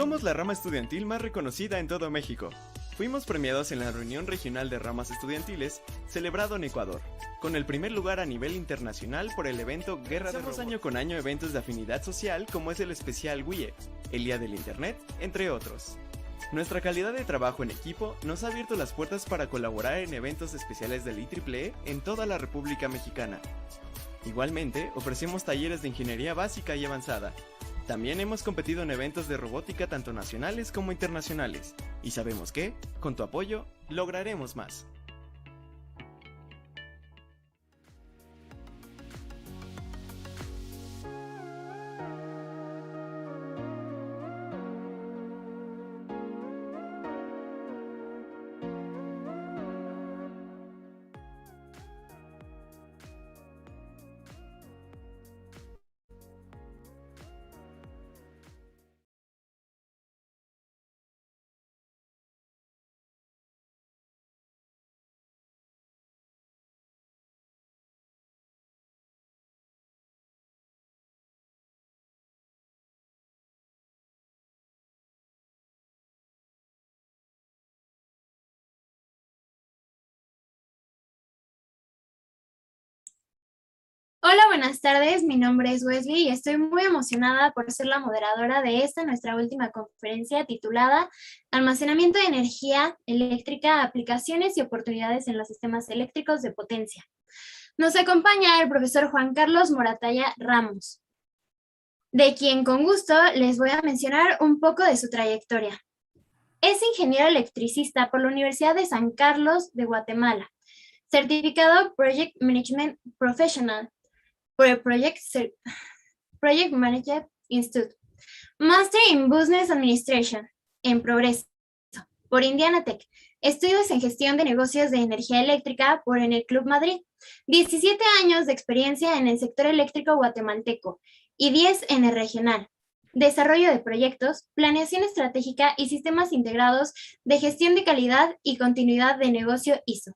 Somos la rama estudiantil más reconocida en todo México. Fuimos premiados en la reunión regional de ramas estudiantiles celebrado en Ecuador, con el primer lugar a nivel internacional por el evento Guerra de Robots. Año con año eventos de afinidad social como es el especial WIE, el Día del Internet, entre otros. Nuestra calidad de trabajo en equipo nos ha abierto las puertas para colaborar en eventos especiales del IEEE en toda la República Mexicana. Igualmente, ofrecemos talleres de ingeniería básica y avanzada. También hemos competido en eventos de robótica tanto nacionales como internacionales. Y sabemos que, con tu apoyo, lograremos más. Hola, buenas tardes. Mi nombre es Wesley y estoy muy emocionada por ser la moderadora de esta nuestra última conferencia titulada Almacenamiento de energía eléctrica, aplicaciones y oportunidades en los sistemas eléctricos de potencia. Nos acompaña el profesor Juan Carlos Moratalla Ramos, de quien con gusto les voy a mencionar un poco de su trayectoria. Es ingeniero electricista por la Universidad de San Carlos de Guatemala, certificado Project Management Professional por el Project Management Institute, Master in Business Administration, en Progreso, por Indiana Tech, estudios en gestión de negocios de energía eléctrica por en el Club Madrid, 17 años de experiencia en el sector eléctrico guatemalteco y 10 en el regional, desarrollo de proyectos, planeación estratégica y sistemas integrados de gestión de calidad y continuidad de negocio ISO.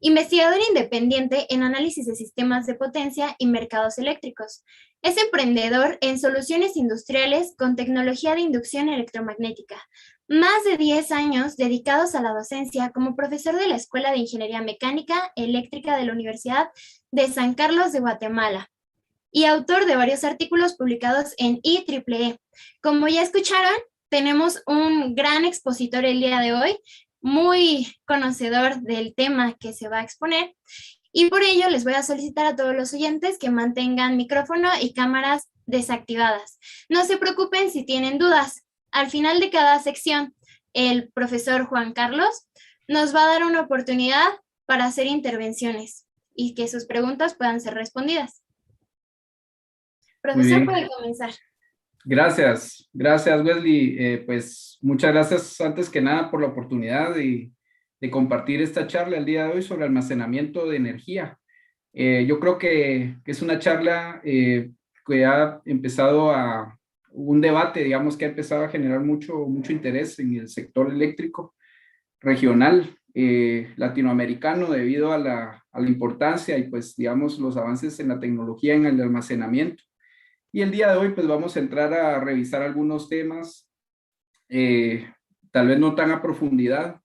Investigador independiente en análisis de sistemas de potencia y mercados eléctricos. Es emprendedor en soluciones industriales con tecnología de inducción electromagnética. Más de 10 años dedicados a la docencia como profesor de la Escuela de Ingeniería Mecánica Eléctrica de la Universidad de San Carlos de Guatemala. Y autor de varios artículos publicados en IEEE. Como ya escucharon, tenemos un gran expositor el día de hoy, muy conocedor del tema que se va a exponer, y por ello les voy a solicitar a todos los oyentes que mantengan micrófono y cámaras desactivadas. No se preocupen si tienen dudas. Al final de cada sección, el profesor Juan Carlos nos va a dar una oportunidad para hacer intervenciones y que sus preguntas puedan ser respondidas. Profesor, puede comenzar. Gracias Wesley. Pues muchas gracias antes que nada por la oportunidad de compartir esta charla el día de hoy sobre almacenamiento de energía. Yo creo que es una charla que ha empezado un debate, digamos, que ha empezado a generar mucho interés en el sector eléctrico regional latinoamericano debido a la importancia y pues digamos los avances en la tecnología en el almacenamiento. Y el día de hoy pues vamos a entrar a revisar algunos temas, tal vez no tan a profundidad,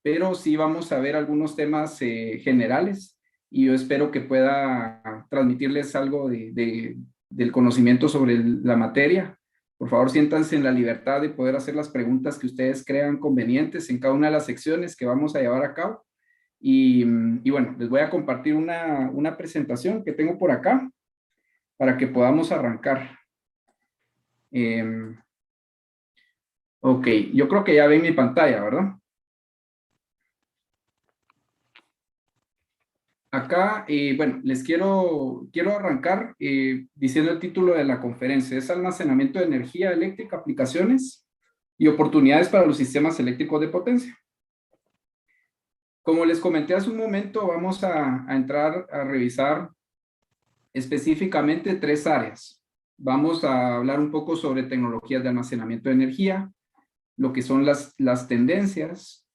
pero sí vamos a ver algunos temas generales y yo espero que pueda transmitirles algo del conocimiento sobre la materia. Por favor, siéntanse en la libertad de poder hacer las preguntas que ustedes crean convenientes en cada una de las secciones que vamos a llevar a cabo. Y bueno, les voy a compartir una presentación que tengo por acá, para que podamos arrancar. Ok, yo creo que ya ven mi pantalla, ¿verdad? Acá, bueno, les quiero arrancar diciendo el título de la conferencia. Es almacenamiento de energía eléctrica, aplicaciones y oportunidades para los sistemas eléctricos de potencia. Como les comenté hace un momento, vamos a entrar a revisar específicamente 3 áreas. Vamos a hablar un poco sobre tecnologías de almacenamiento de energía, lo que son las tendencias,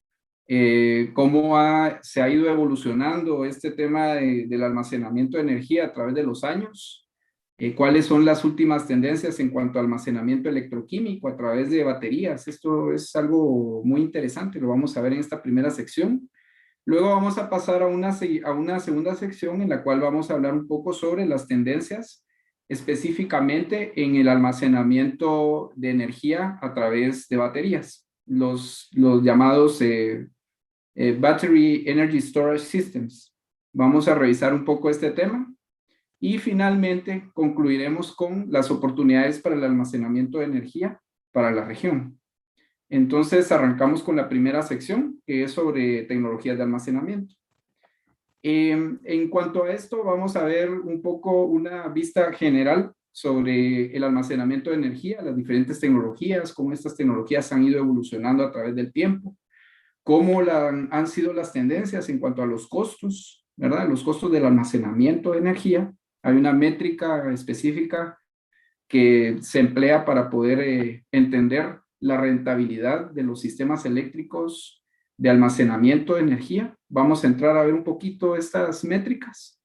cómo se ha ido evolucionando este tema del almacenamiento de energía a través de los años, cuáles son las últimas tendencias en cuanto a almacenamiento electroquímico a través de baterías. Esto es algo muy interesante, lo vamos a ver en esta primera sección. Luego vamos a pasar a una segunda sección en la cual vamos a hablar un poco sobre las tendencias, específicamente en el almacenamiento de energía a través de baterías, los llamados Battery Energy Storage Systems. Vamos a revisar un poco este tema y finalmente concluiremos con las oportunidades para el almacenamiento de energía para la región. Entonces arrancamos con la primera sección, que es sobre tecnologías de almacenamiento. En cuanto a esto, vamos a ver un poco una vista general sobre el almacenamiento de energía, las diferentes tecnologías, cómo estas tecnologías han ido evolucionando a través del tiempo, cómo han sido las tendencias en cuanto a los costos, ¿verdad? Los costos del almacenamiento de energía. Hay una métrica específica que se emplea para poder entender la rentabilidad de los sistemas eléctricos de almacenamiento de energía. Vamos a entrar a ver un poquito estas métricas.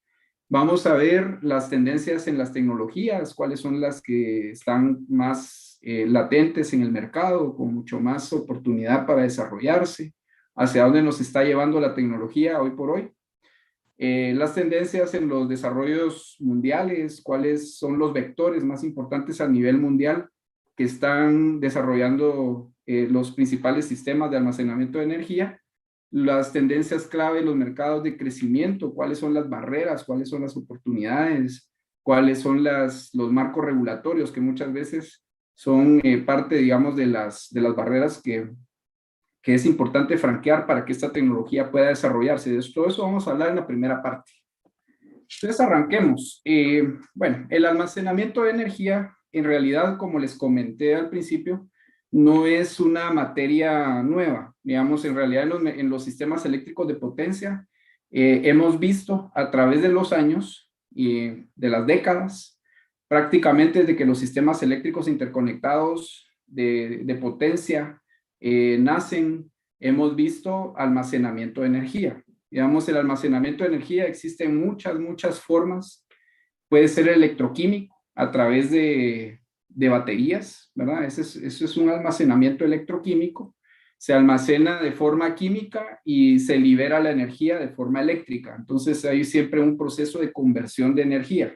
Vamos a ver las tendencias en las tecnologías, cuáles son las que están más latentes en el mercado, con mucho más oportunidad para desarrollarse, hacia dónde nos está llevando la tecnología hoy por hoy. Las tendencias en los desarrollos mundiales, cuáles son los vectores más importantes a nivel mundial que están desarrollando los principales sistemas de almacenamiento de energía, las tendencias clave en los mercados de crecimiento, cuáles son las barreras, cuáles son las oportunidades, cuáles son los marcos regulatorios que muchas veces son parte, digamos, de las barreras que es importante franquear para que esta tecnología pueda desarrollarse. De todo eso vamos a hablar en la primera parte. Entonces arranquemos. Bueno, el almacenamiento de energía, en realidad, como les comenté al principio, no es una materia nueva. Digamos, en realidad en los sistemas eléctricos de potencia hemos visto a través de los años y de las décadas, prácticamente desde que los sistemas eléctricos interconectados de potencia nacen, hemos visto almacenamiento de energía. Digamos, el almacenamiento de energía existe en muchas formas. Puede ser electroquímico a través de baterías, ¿verdad? Eso es un almacenamiento electroquímico. Se almacena de forma química y se libera la energía de forma eléctrica. Entonces hay siempre un proceso de conversión de energía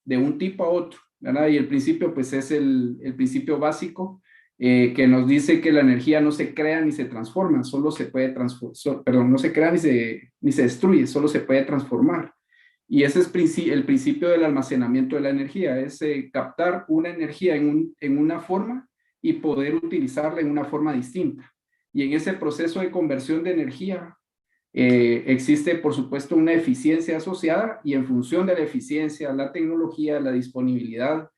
de un tipo a otro, ¿verdad? Y el principio, pues, es el principio básico que nos dice que la energía no se crea ni se transforma, solo se puede no se crea ni se destruye, solo se puede transformar. Y ese es el principio del almacenamiento de la energía, es captar una energía en una forma y poder utilizarla en una forma distinta. Y en ese proceso de conversión de energía existe, por supuesto, una eficiencia asociada, y en función de la eficiencia, la tecnología, la disponibilidad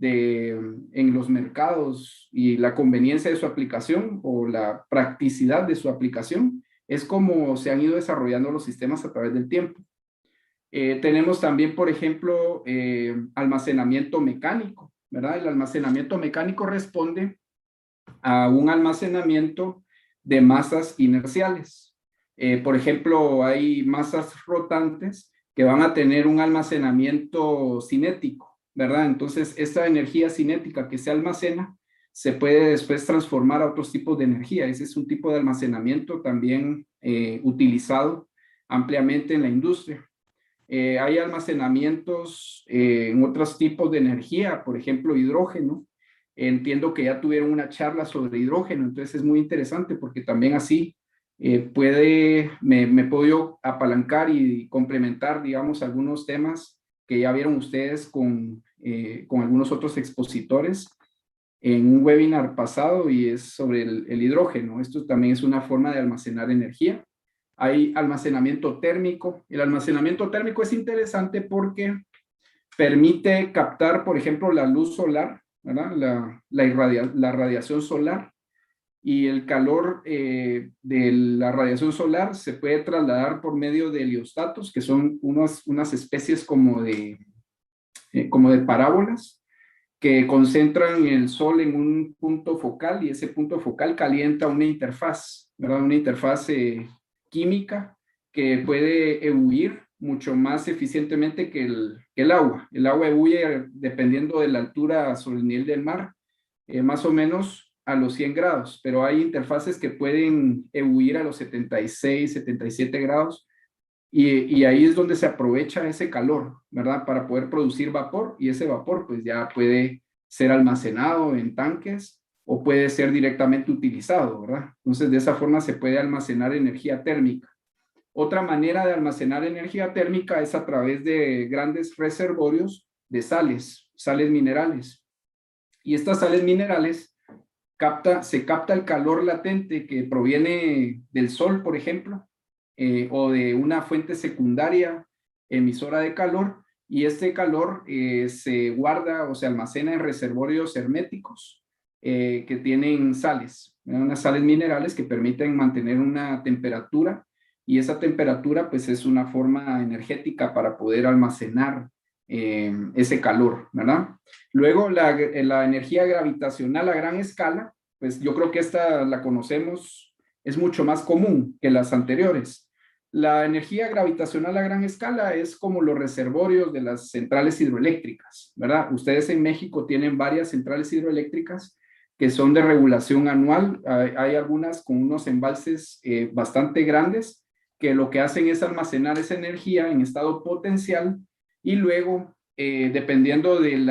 en los mercados y la conveniencia de su aplicación o la practicidad de su aplicación, es como se han ido desarrollando los sistemas a través del tiempo. Tenemos también, por ejemplo, almacenamiento mecánico, ¿verdad? El almacenamiento mecánico responde a un almacenamiento de masas inerciales. Por ejemplo, hay masas rotantes que van a tener un almacenamiento cinético, ¿verdad? Entonces, esta energía cinética que se almacena se puede después transformar a otros tipos de energía. Ese es un tipo de almacenamiento también utilizado ampliamente en la industria. Hay almacenamientos en otros tipos de energía, por ejemplo, hidrógeno. Entiendo que ya tuvieron una charla sobre hidrógeno, entonces es muy interesante porque también así me puedo yo apalancar y complementar, digamos, algunos temas que ya vieron ustedes con algunos otros expositores en un webinar pasado, y es sobre el hidrógeno. Esto también es una forma de almacenar energía. Hay almacenamiento térmico. El almacenamiento térmico es interesante porque permite captar, por ejemplo, la luz solar, ¿verdad? La radiación solar, y el calor de la radiación solar se puede trasladar por medio de heliostatos, que son unas especies como de parábolas que concentran el sol en un punto focal, y ese punto focal calienta una interfaz, ¿verdad? Una interfaz química que puede ebullir, mucho más eficientemente que el agua. El agua ebulle dependiendo de la altura sobre el nivel del mar, más o menos a los 100 grados, pero hay interfaces que pueden ebullir a los 76, 77 grados, y ahí es donde se aprovecha ese calor, ¿verdad? Para poder producir vapor, y ese vapor pues ya puede ser almacenado en tanques o puede ser directamente utilizado, ¿verdad? Entonces de esa forma se puede almacenar energía térmica. Otra manera de almacenar energía térmica es a través de grandes reservorios de sales, sales minerales. Y estas sales minerales se capta el calor latente que proviene del sol, por ejemplo, o de una fuente secundaria emisora de calor, y este calor se guarda o se almacena en reservorios herméticos que tienen sales, unas sales minerales que permiten mantener una temperatura, y esa temperatura pues es una forma energética para poder almacenar ese calor, ¿verdad? Luego la energía gravitacional a gran escala, pues yo creo que esta la conocemos, es mucho más común que las anteriores. La energía gravitacional a gran escala es como los reservorios de las centrales hidroeléctricas, ¿verdad? Ustedes en México tienen varias centrales hidroeléctricas que son de regulación anual. Hay algunas con unos embalses bastante grandes que lo que hacen es almacenar esa energía en estado potencial, y luego, dependiendo del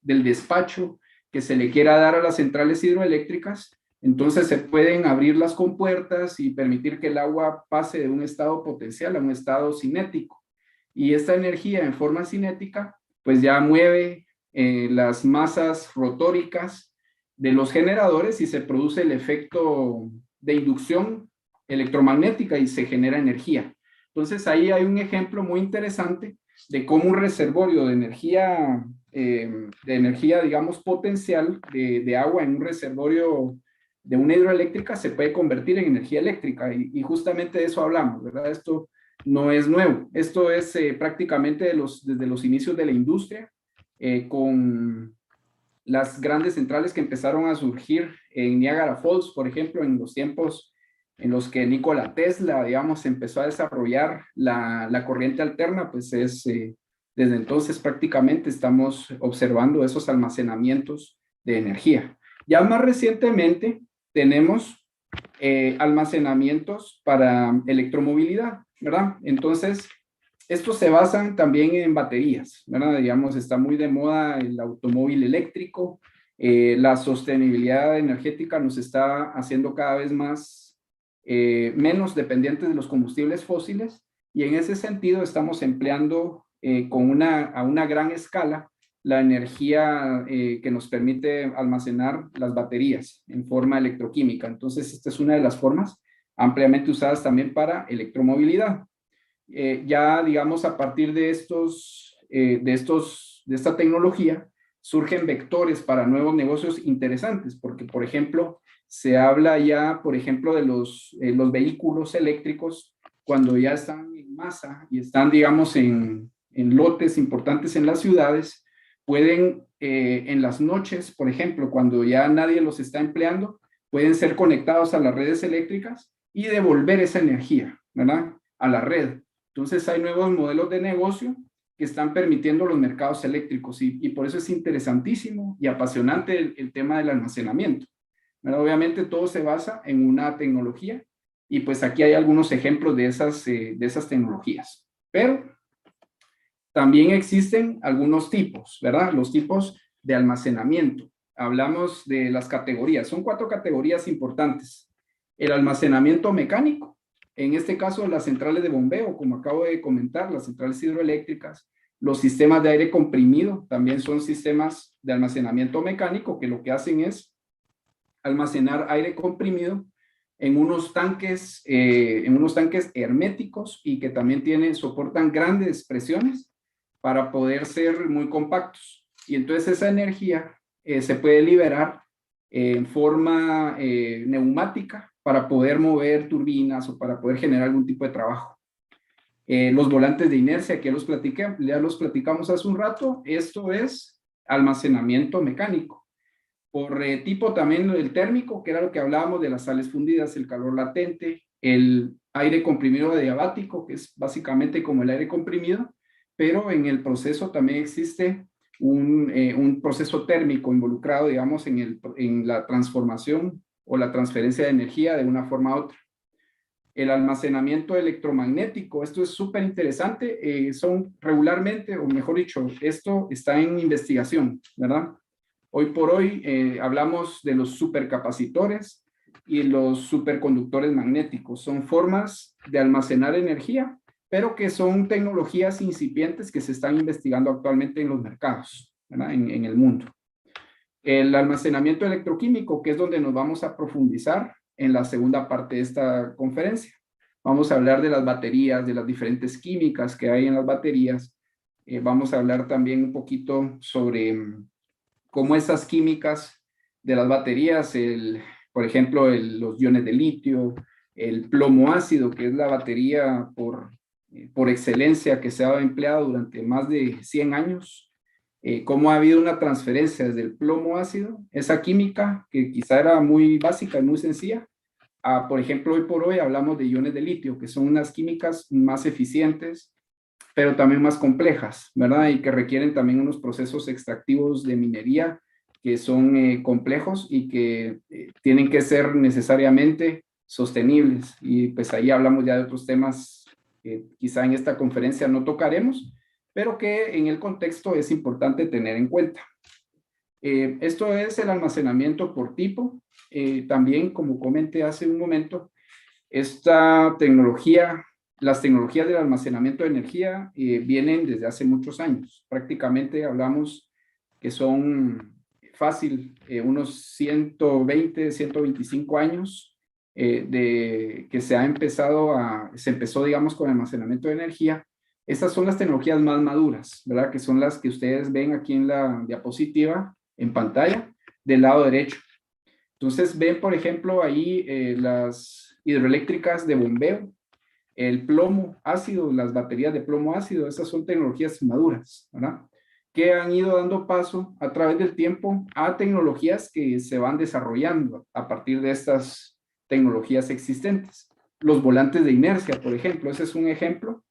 despacho que se le quiera dar a las centrales hidroeléctricas, entonces se pueden abrir las compuertas y permitir que el agua pase de un estado potencial a un estado cinético. Y esta energía en forma cinética, pues ya mueve las masas rotóricas de los generadores y se produce el efecto de inducción electromagnética y se genera energía. Entonces ahí hay un ejemplo muy interesante de cómo un reservorio de energía, digamos, potencial de agua en un reservorio de una hidroeléctrica se puede convertir en energía eléctrica, y justamente de eso hablamos, ¿verdad? Esto no es nuevo, esto es prácticamente desde los inicios de la industria, con las grandes centrales que empezaron a surgir en Niagara Falls, por ejemplo, en los tiempos en los que Nikola Tesla, digamos, empezó a desarrollar la corriente alterna, pues desde entonces prácticamente estamos observando esos almacenamientos de energía. Ya más recientemente tenemos almacenamientos para electromovilidad, ¿verdad? Entonces, estos se basan también en baterías, ¿verdad? Digamos, está muy de moda el automóvil eléctrico, la sostenibilidad energética nos está haciendo cada vez menos dependientes de los combustibles fósiles, y en ese sentido estamos empleando a una gran escala la energía que nos permite almacenar las baterías en forma electroquímica. Entonces, esta es una de las formas ampliamente usadas también para electromovilidad. Ya, digamos, a partir de esta tecnología, surgen vectores para nuevos negocios interesantes, porque, por ejemplo, se habla ya, por ejemplo, de los vehículos eléctricos cuando ya están en masa y están, digamos, en lotes importantes en las ciudades, pueden en las noches, por ejemplo, cuando ya nadie los está empleando, pueden ser conectados a las redes eléctricas y devolver esa energía, ¿verdad?, a la red. Entonces hay nuevos modelos de negocio que están permitiendo los mercados eléctricos, y por eso es interesantísimo y apasionante el tema del almacenamiento. Bueno, obviamente todo se basa en una tecnología, y pues aquí hay algunos ejemplos de esas tecnologías. Pero también existen algunos tipos, ¿verdad? Los tipos de almacenamiento. Hablamos de las categorías. Son 4 categorías importantes. El almacenamiento mecánico, en este caso las centrales de bombeo, como acabo de comentar, las centrales hidroeléctricas, los sistemas de aire comprimido, también son sistemas de almacenamiento mecánico que lo que hacen es almacenar aire comprimido en unos tanques herméticos, y que también soportan grandes presiones para poder ser muy compactos. Y entonces esa energía se puede liberar en forma neumática para poder mover turbinas o para poder generar algún tipo de trabajo. Los volantes de inercia, que ya los platicamos hace un rato, esto es almacenamiento mecánico. Por tipo también el térmico, que era lo que hablábamos de las sales fundidas, el calor latente, el aire comprimido adiabático, que es básicamente como el aire comprimido, pero en el proceso también existe un proceso térmico involucrado, digamos, en la transformación o la transferencia de energía de una forma a otra. El almacenamiento electromagnético, esto es súper interesante, son regularmente, o mejor dicho, esto está en investigación, ¿verdad? Hoy por hoy hablamos de los supercapacitores y los superconductores magnéticos. Son formas de almacenar energía, pero que son tecnologías incipientes que se están investigando actualmente en los mercados, ¿verdad? En el mundo. El almacenamiento electroquímico, que es donde nos vamos a profundizar en la segunda parte de esta conferencia. Vamos a hablar de las baterías, de las diferentes químicas que hay en las baterías. Vamos a hablar también un poquito sobre cómo esas químicas de las baterías, por ejemplo, los iones de litio, el plomo ácido, que es la batería por excelencia que se ha empleado durante más de 100 años, cómo ha habido una transferencia desde el plomo ácido, esa química que quizá era muy básica y muy sencilla, por ejemplo, hoy por hoy hablamos de iones de litio, que son unas químicas más eficientes, pero también más complejas, ¿verdad? Y que requieren también unos procesos extractivos de minería que son complejos y que tienen que ser necesariamente sostenibles. Y pues ahí hablamos ya de otros temas que quizá en esta conferencia no tocaremos, pero que en el contexto es importante tener en cuenta. Esto es el almacenamiento por tipo. También, como comenté hace un momento, esta tecnología, las tecnologías del almacenamiento de energía vienen desde hace muchos años. Prácticamente hablamos que son fácil, unos 120, 125 años de que se empezó, digamos, con el almacenamiento de energía. Estas son las tecnologías más maduras, ¿verdad? Que son las que ustedes ven aquí en la diapositiva, en pantalla, del lado derecho. Entonces ven, por ejemplo, ahí las hidroeléctricas de bombeo, el plomo ácido, las baterías de plomo ácido, esas son tecnologías maduras, ¿verdad? Que han ido dando paso a través del tiempo a tecnologías que se van desarrollando a partir de estas tecnologías existentes. Los volantes de inercia, por ejemplo, ese es un ejemplo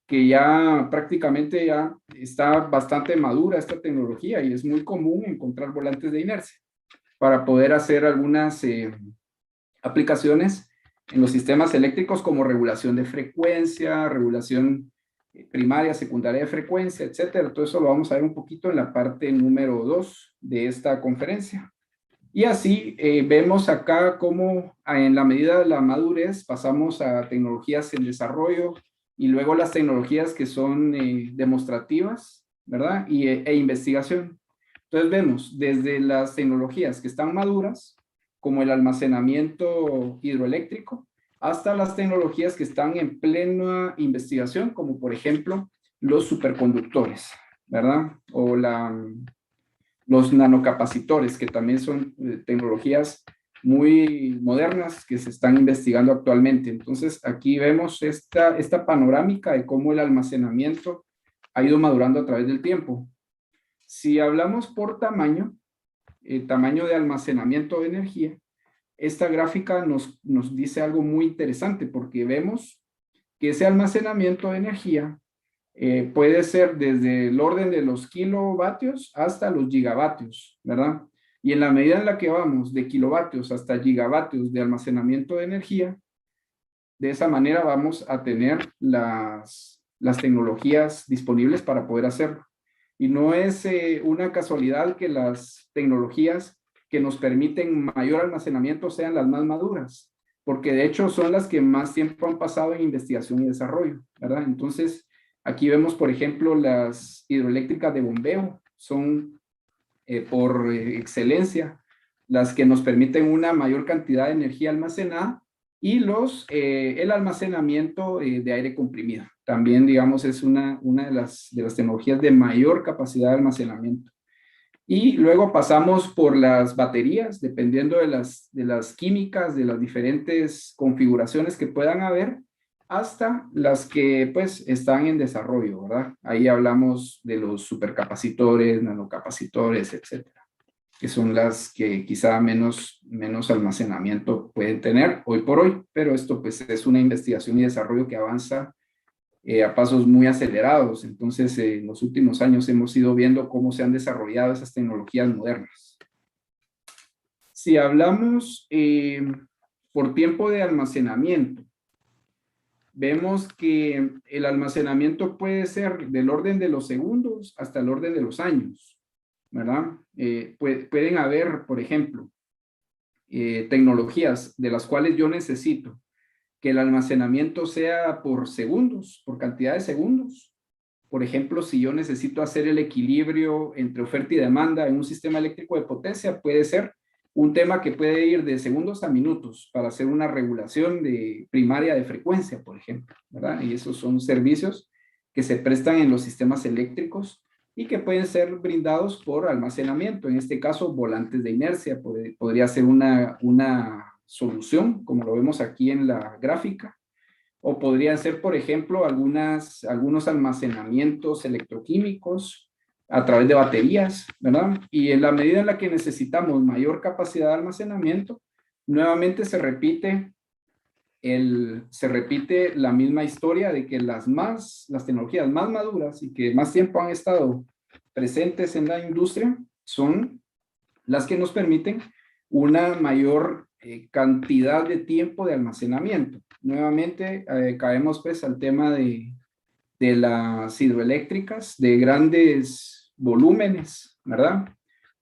que ya prácticamente ya está bastante madura esta tecnología y es muy común encontrar volantes de inercia para poder hacer algunas aplicaciones en los sistemas eléctricos como regulación de frecuencia, regulación primaria, secundaria de frecuencia, etcétera. Todo eso lo vamos a ver un poquito en la parte número 2 de esta conferencia. Y así vemos acá cómo en la medida de la madurez pasamos a tecnologías en desarrollo y luego las tecnologías que son demostrativas, ¿verdad? E investigación. Entonces vemos desde las tecnologías que están maduras, como el almacenamiento hidroeléctrico, hasta las tecnologías que están en plena investigación, como por ejemplo los superconductores, ¿verdad? O los nanocapacitores, que también son tecnologías muy modernas que se están investigando actualmente. Entonces aquí vemos esta panorámica de cómo el almacenamiento ha ido madurando a través del tiempo. Si hablamos por tamaño, el tamaño de almacenamiento de energía, esta gráfica nos dice algo muy interesante porque vemos que ese almacenamiento de energía puede ser desde el orden de los kilovatios hasta los gigavatios, ¿verdad? Y en la medida en la que vamos de kilovatios hasta gigavatios de almacenamiento de energía, de esa manera vamos a tener las tecnologías disponibles para poder hacerlo. Y no es una casualidad que las tecnologías que nos permiten mayor almacenamiento sean las más maduras, porque de hecho son las que más tiempo han pasado en investigación y desarrollo, ¿verdad? Entonces, aquí vemos, por ejemplo, las hidroeléctricas de bombeo, son por excelencia las que nos permiten una mayor cantidad de energía almacenada y el almacenamiento de aire comprimido. También, digamos, es una de las tecnologías de mayor capacidad de almacenamiento. Y luego pasamos por las baterías, dependiendo de las químicas, de las diferentes configuraciones que puedan haber, hasta las que pues están en desarrollo, ¿verdad? Ahí hablamos de los supercapacitores, nanocapacitores, etcétera. que son las que quizá menos almacenamiento pueden tener hoy por hoy, pero esto pues es una investigación y desarrollo que avanza a pasos muy acelerados. Entonces, en los últimos años hemos ido viendo cómo se han desarrollado esas tecnologías modernas. Si hablamos por tiempo de almacenamiento, vemos que el almacenamiento puede ser del orden de los segundos hasta el orden de los años, ¿verdad? Pueden haber, por ejemplo, tecnologías de las cuales yo necesito que el almacenamiento sea por segundos, por cantidad de segundos. Por ejemplo, si yo necesito hacer el equilibrio entre oferta y demanda en un sistema eléctrico de potencia, puede ser un tema que puede ir de segundos a minutos para hacer una regulación primaria de frecuencia, por ejemplo, ¿verdad? Y esos son servicios que se prestan en los sistemas eléctricos y que pueden ser brindados por almacenamiento. En este caso, volantes de inercia podría ser una solución, como lo vemos aquí en la gráfica, o podrían ser, por ejemplo, algunos almacenamientos electroquímicos a través de baterías, ¿verdad? Y en la medida en la que necesitamos mayor capacidad de almacenamiento, nuevamente se repite la misma historia de que las tecnologías más maduras y que más tiempo han estado presentes en la industria son las que nos permiten una mayor cantidad de tiempo de almacenamiento. Nuevamente caemos pues al tema de las hidroeléctricas de grandes volúmenes, ¿verdad?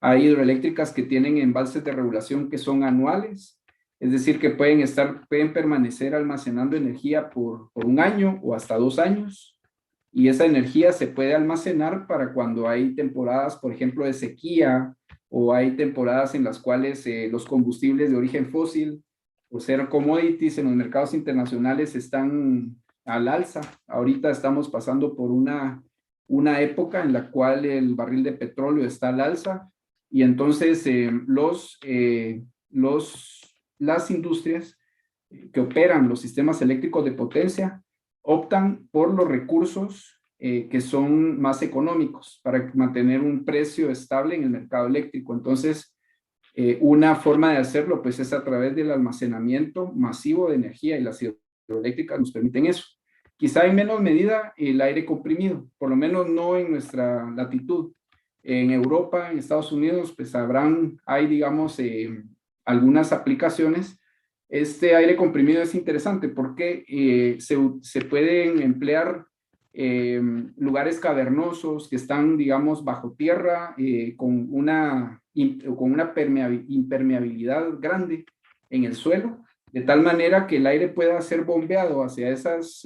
Hay hidroeléctricas que tienen embalses de regulación que son anuales, es decir, que pueden permanecer almacenando energía por un año o hasta 2 años, y esa energía se puede almacenar para cuando hay temporadas, por ejemplo, de sequía, o hay temporadas en las cuales los combustibles de origen fósil, o ser commodities en los mercados internacionales, están al alza. Ahorita estamos pasando por una época en la cual el barril de petróleo está al alza, y entonces las industrias que operan los sistemas eléctricos de potencia optan por los recursos que son más económicos para mantener un precio estable en el mercado eléctrico. Entonces, una forma de hacerlo pues es a través del almacenamiento masivo de energía, y las hidroeléctricas nos permiten eso. Quizá en menos medida el aire comprimido, por lo menos no en nuestra latitud. En Europa, en Estados Unidos, pues hay digamos algunas aplicaciones. Este aire comprimido es interesante porque se pueden emplear lugares cavernosos que están, digamos, bajo tierra, con una impermeabilidad grande en el suelo, de tal manera que el aire pueda ser bombeado hacia esas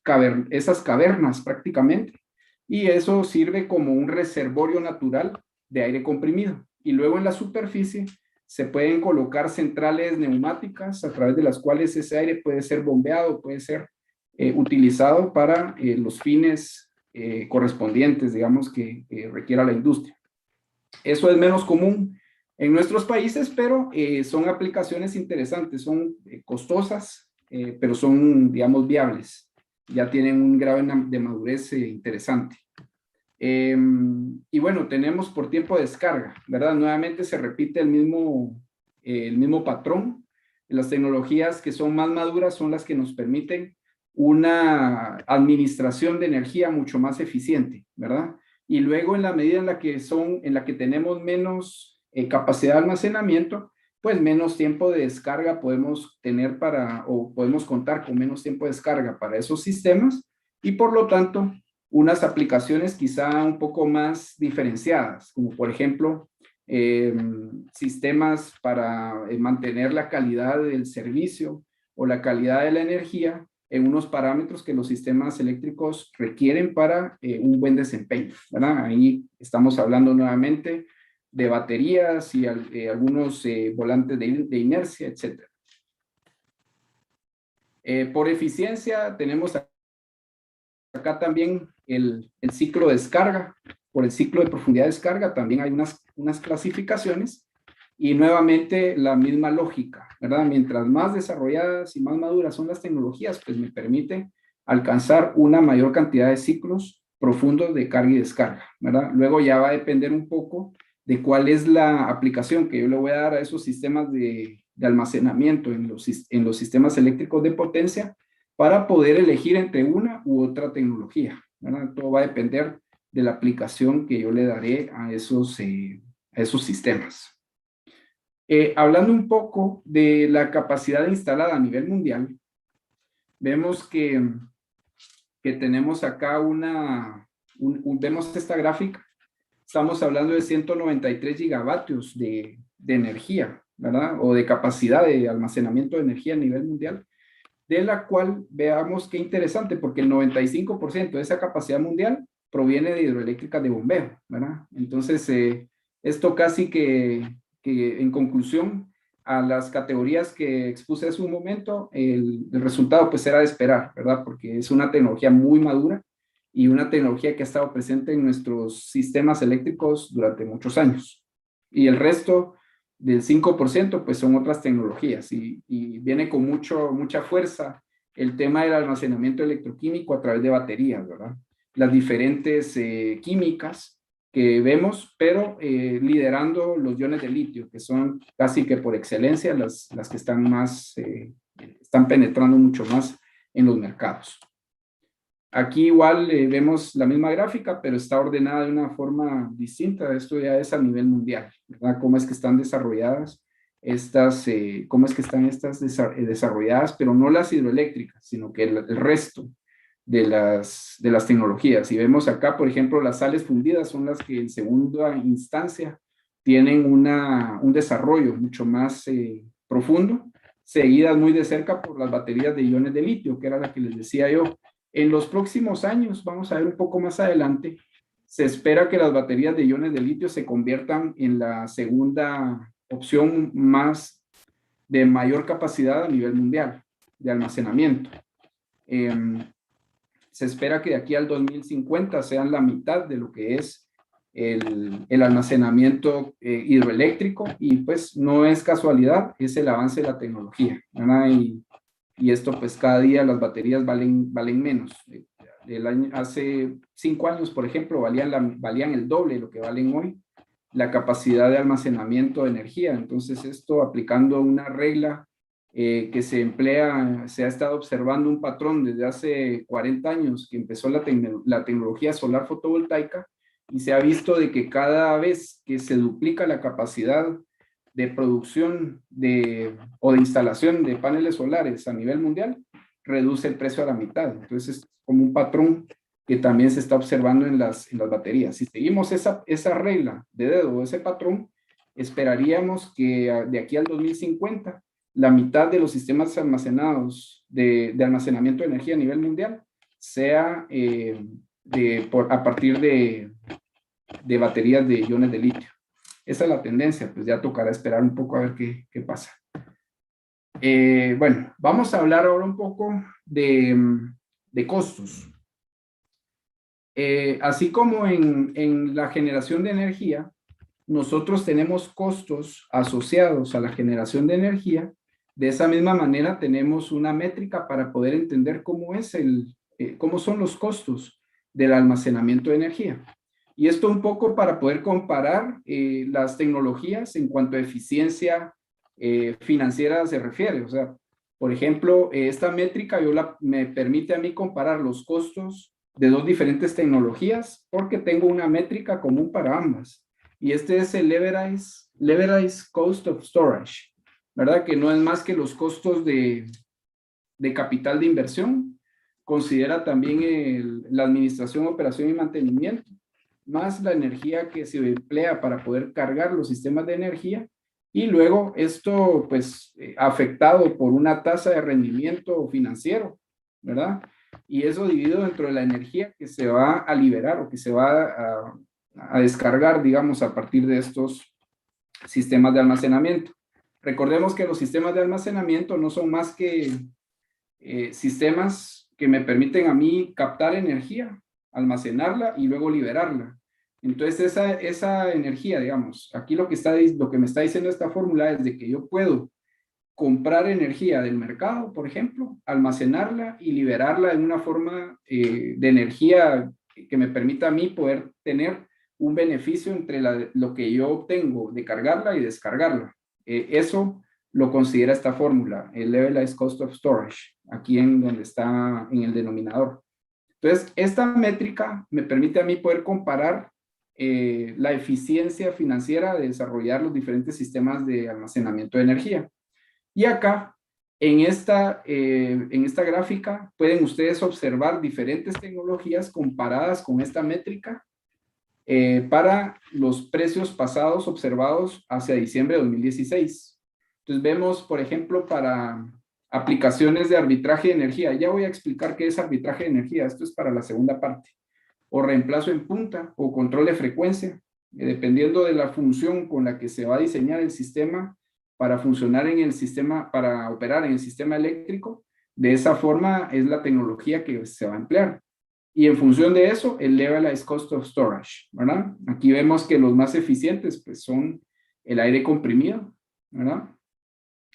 cavernas prácticamente, y eso sirve como un reservorio natural de aire comprimido. Y luego en la superficie se pueden colocar centrales neumáticas a través de las cuales ese aire puede ser bombeado, puede ser utilizado para los fines correspondientes, digamos, que requiera la industria. Eso es menos común en nuestros países, pero son aplicaciones interesantes, son costosas, pero son, digamos, viables. Ya tienen un grado de madurez interesante. Y bueno, tenemos por tiempo de descarga, ¿verdad? Nuevamente se repite el mismo patrón. Las tecnologías que son más maduras son las que nos permiten una administración de energía mucho más eficiente, ¿verdad? Y luego en la medida en la que tenemos menos capacidad de almacenamiento, pues menos tiempo de descarga podemos tener podemos contar con menos tiempo de descarga para esos sistemas, y por lo tanto unas aplicaciones quizá un poco más diferenciadas, como por ejemplo sistemas para mantener la calidad del servicio o la calidad de la energía en unos parámetros que los sistemas eléctricos requieren para un buen desempeño, ¿verdad? Ahí estamos hablando nuevamente de baterías y algunos volantes de inercia, etc. Por eficiencia tenemos acá también el ciclo de descarga. Por el ciclo de profundidad de descarga también hay unas clasificaciones, y nuevamente la misma lógica, ¿verdad? Mientras más desarrolladas y más maduras son las tecnologías, pues me permite alcanzar una mayor cantidad de ciclos profundos de carga y descarga, ¿verdad? Luego ya va a depender un poco de cuál es la aplicación que yo le voy a dar a esos sistemas de almacenamiento en los sistemas eléctricos de potencia para poder elegir entre una u otra tecnología, ¿verdad? Todo va a depender de la aplicación que yo le daré a esos sistemas. Hablando un poco de la capacidad instalada a nivel mundial, vemos que tenemos acá vemos esta gráfica. Estamos hablando de 193 gigavatios de energía, ¿verdad? O de capacidad de almacenamiento de energía a nivel mundial, de la cual veamos qué interesante, porque el 95% de esa capacidad mundial proviene de hidroeléctricas de bombeo, ¿verdad? Entonces, esto casi que en conclusión a las categorías que expuse hace un momento, el resultado pues era de esperar, ¿verdad? Porque es una tecnología muy madura y una tecnología que ha estado presente en nuestros sistemas eléctricos durante muchos años. Y el resto del 5% pues son otras tecnologías y viene con mucha fuerza el tema del almacenamiento electroquímico a través de baterías, ¿verdad? Las diferentes químicas que vemos, pero liderando los iones de litio, que son casi que por excelencia las que están están penetrando mucho más en los mercados. Aquí igual vemos la misma gráfica, pero está ordenada de una forma distinta. Esto ya es a nivel mundial, ¿verdad? Cómo es que están desarrolladas cómo es que están estas desarrolladas, pero no las hidroeléctricas, sino que el resto de las tecnologías. Y vemos acá, por ejemplo, las sales fundidas son las que en segunda instancia tienen un desarrollo mucho más profundo, seguidas muy de cerca por las baterías de iones de litio, que era la que les decía yo. En los próximos años, vamos a ver un poco más adelante, se espera que las baterías de iones de litio se conviertan en la segunda opción de mayor capacidad a nivel mundial de almacenamiento. Se espera que de aquí al 2050 sean la mitad de lo que es el almacenamiento hidroeléctrico, y pues no es casualidad, es el avance de la tecnología, ¿verdad? Y esto pues cada día las baterías valen menos. Hace 5 años, por ejemplo, valían el doble de lo que valen hoy la capacidad de almacenamiento de energía. Entonces esto, aplicando una regla que se ha estado observando un patrón desde hace 40 años que empezó la tecnología solar fotovoltaica, y se ha visto de que cada vez que se duplica la capacidad de producción o de instalación de paneles solares a nivel mundial, reduce el precio a la mitad. Entonces es como un patrón que también se está observando en las baterías. Si seguimos esa regla de dedo, ese patrón, esperaríamos que de aquí al 2050 la mitad de los sistemas almacenados de almacenamiento de energía a nivel mundial sea a partir de baterías de iones de litio. Esa es la tendencia, pues ya tocará esperar un poco a ver qué pasa. Bueno, vamos a hablar ahora un poco de costos. Así como en la generación de energía, nosotros tenemos costos asociados a la generación de energía. De esa misma manera tenemos una métrica para poder entender cómo son los costos del almacenamiento de energía. Y esto un poco para poder comparar las tecnologías en cuanto a eficiencia financiera se refiere. O sea, por ejemplo, esta métrica me permite a mí comparar los costos de dos diferentes tecnologías porque tengo una métrica común para ambas. Y este es el Leveraged Cost of Storage, ¿verdad? Que no es más que los costos de capital de inversión. Considera también la administración, operación y mantenimiento, más la energía que se emplea para poder cargar los sistemas de energía, y luego esto pues afectado por una tasa de rendimiento financiero, ¿verdad? Y eso dividido dentro de la energía que se va a liberar o que se va a descargar, digamos, a partir de estos sistemas de almacenamiento. Recordemos que los sistemas de almacenamiento no son más que sistemas que me permiten a mí captar energía, almacenarla y luego liberarla. Entonces esa energía, digamos, aquí lo que me está diciendo esta fórmula es de que yo puedo comprar energía del mercado, por ejemplo, almacenarla y liberarla en una forma de energía que me permita a mí poder tener un beneficio entre lo que yo obtengo de cargarla y descargarla. Eso lo considera esta fórmula, el Levelized Cost of Storage, aquí en donde está en el denominador. Entonces, esta métrica me permite a mí poder comparar la eficiencia financiera de desarrollar los diferentes sistemas de almacenamiento de energía. Y acá, en esta gráfica, pueden ustedes observar diferentes tecnologías comparadas con esta métrica para los precios pasados observados hacia diciembre de 2016. Entonces vemos, por ejemplo, para aplicaciones de arbitraje de energía. Ya voy a explicar qué es arbitraje de energía. Esto es para la segunda parte. O reemplazo en punta o control de frecuencia, dependiendo de la función con la que se va a diseñar el sistema para funcionar en el sistema, para operar en el sistema eléctrico. De esa forma es la tecnología que se va a emplear. Y en función de eso, el Levelized Cost of Storage, ¿verdad? Aquí vemos que los más eficientes pues, son el aire comprimido, ¿verdad?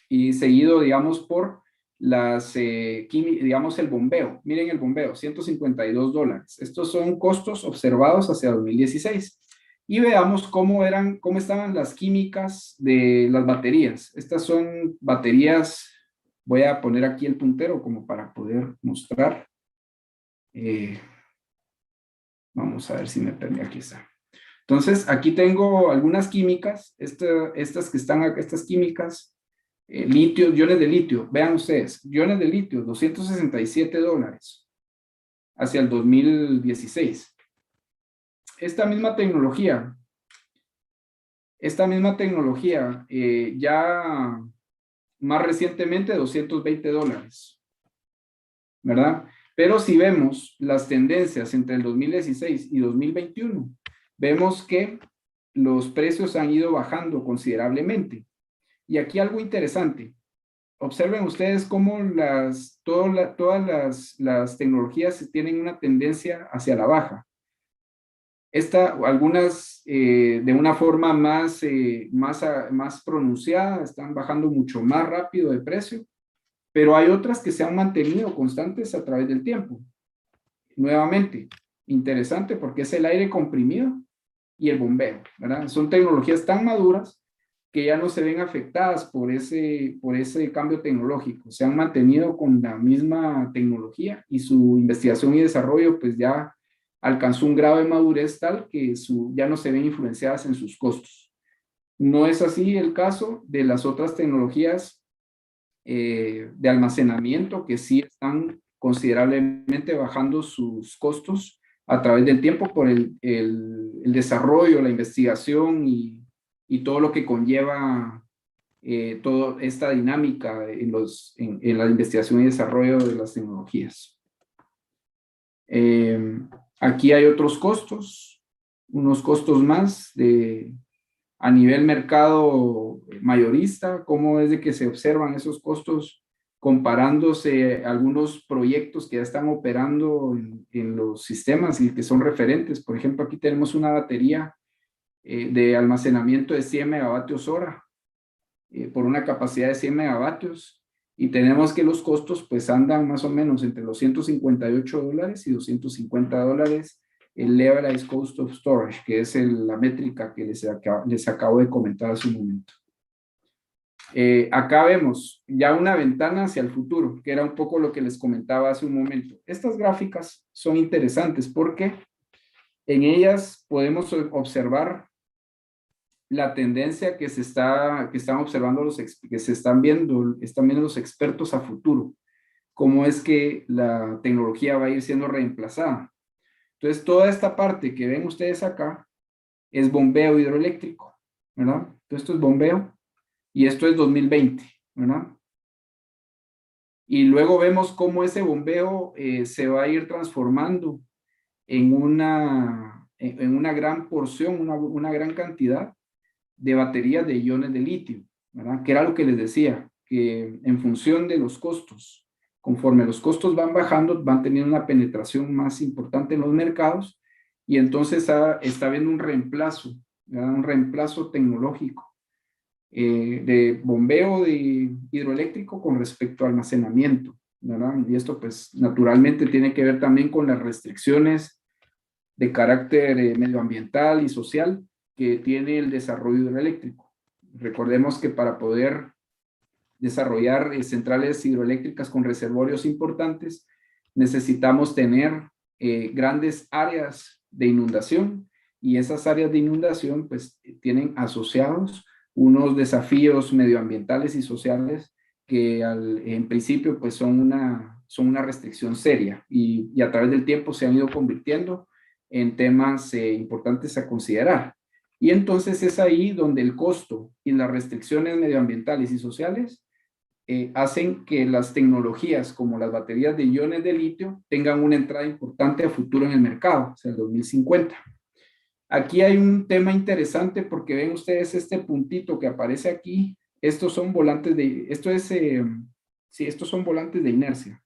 Y seguido, digamos, por digamos, el bombeo. Miren el bombeo, $152. Estos son costos observados hacia 2016. Y veamos cómo estaban las químicas de las baterías. Estas son baterías, voy a poner aquí el puntero como para poder mostrar. Vamos a ver si me permite, aquí está. Entonces, aquí tengo algunas químicas, estas que están acá, estas químicas, litio, iones de litio, vean ustedes, iones de litio, $267 hacia el 2016. Esta misma tecnología, ya más recientemente $220, ¿verdad? Pero si vemos las tendencias entre el 2016 y 2021, vemos que los precios han ido bajando considerablemente. Y aquí algo interesante. Observen ustedes cómo todas las tecnologías tienen una tendencia hacia la baja. Algunas de una forma más pronunciada, están bajando mucho más rápido de precio, pero hay otras que se han mantenido constantes a través del tiempo. Nuevamente, interesante porque es el aire comprimido y el bombeo, ¿verdad? Son tecnologías tan maduras que ya no se ven afectadas por ese cambio tecnológico. Se han mantenido con la misma tecnología y su investigación y desarrollo pues ya alcanzó un grado de madurez tal que ya no se ven influenciadas en sus costos. No es así el caso de las otras tecnologías de almacenamiento que sí están considerablemente bajando sus costos a través del tiempo por el desarrollo, la investigación y todo lo que conlleva toda esta dinámica en la investigación y desarrollo de las tecnologías. Aquí hay otros costos, unos costos más a nivel mercado mayorista, cómo es de que se observan esos costos comparándose algunos proyectos que ya están operando en los sistemas y que son referentes. Por ejemplo, aquí tenemos una batería de almacenamiento de 100 megavatios hora por una capacidad de 100 megavatios y tenemos que los costos pues andan más o menos entre los $158 y $250 el Levelized Cost of Storage, que es la métrica que les acabo de comentar hace un momento. Acá vemos ya una ventana hacia el futuro, que era un poco lo que les comentaba hace un momento. Estas gráficas son interesantes porque en ellas podemos observar la tendencia que están observando están viendo los expertos a futuro, cómo es que la tecnología va a ir siendo reemplazada. Entonces, toda esta parte que ven ustedes acá es bombeo hidroeléctrico, ¿verdad? Entonces, esto es bombeo y esto es 2020, ¿verdad? Y luego vemos cómo ese bombeo se va a ir transformando en una gran porción, una gran cantidad de baterías de iones de litio, ¿verdad? Que era lo que les decía, que en función de los costos, conforme los costos van bajando, van teniendo una penetración más importante en los mercados y entonces está habiendo un reemplazo, ¿verdad? Un reemplazo tecnológico de bombeo de hidroeléctrico con respecto a almacenamiento, ¿verdad? Y esto pues naturalmente tiene que ver también con las restricciones de carácter medioambiental y social que tiene el desarrollo hidroeléctrico. Recordemos que para poder desarrollar centrales hidroeléctricas con reservorios importantes, necesitamos tener grandes áreas de inundación, y esas áreas de inundación pues tienen asociados unos desafíos medioambientales y sociales que en principio pues son una restricción seria, y a través del tiempo se han ido convirtiendo en temas importantes a considerar. Y entonces es ahí donde el costo y las restricciones medioambientales y sociales hacen que las tecnologías como las baterías de iones de litio tengan una entrada importante a futuro en el mercado, o sea, el 2050. Aquí hay un tema interesante porque ven ustedes este puntito que aparece aquí. Estos son volantes de, estos son volantes de inercia.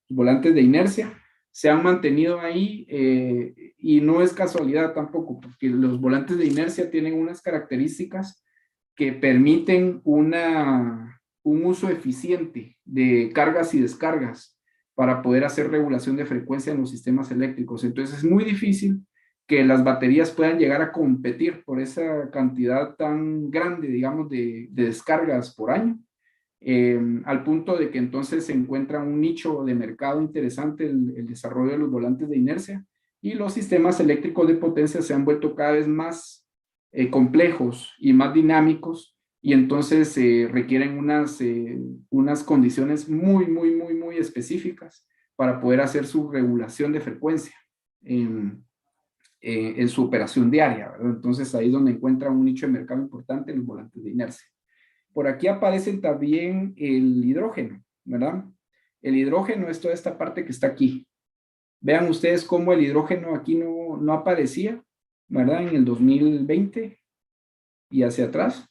Los volantes de inercia se han mantenido ahí y no es casualidad tampoco, porque los volantes de inercia tienen unas características que permiten un uso eficiente de cargas y descargas para poder hacer regulación de frecuencia en los sistemas eléctricos. Entonces es muy difícil que las baterías puedan llegar a competir por esa cantidad tan grande, digamos, de descargas por año, al punto de que entonces se encuentra un nicho de mercado interesante el desarrollo de los volantes de inercia, y los sistemas eléctricos de potencia se han vuelto cada vez más complejos y más dinámicos, y entonces requieren unas condiciones muy específicas para poder hacer su regulación de frecuencia en su operación diaria, ¿verdad? Entonces ahí es donde encuentra un nicho de mercado importante en los volantes de inercia. Por aquí aparece también el hidrógeno, ¿verdad? El hidrógeno es toda esta parte que está aquí. Vean ustedes cómo el hidrógeno aquí no aparecía, ¿verdad? En el 2020 y hacia atrás,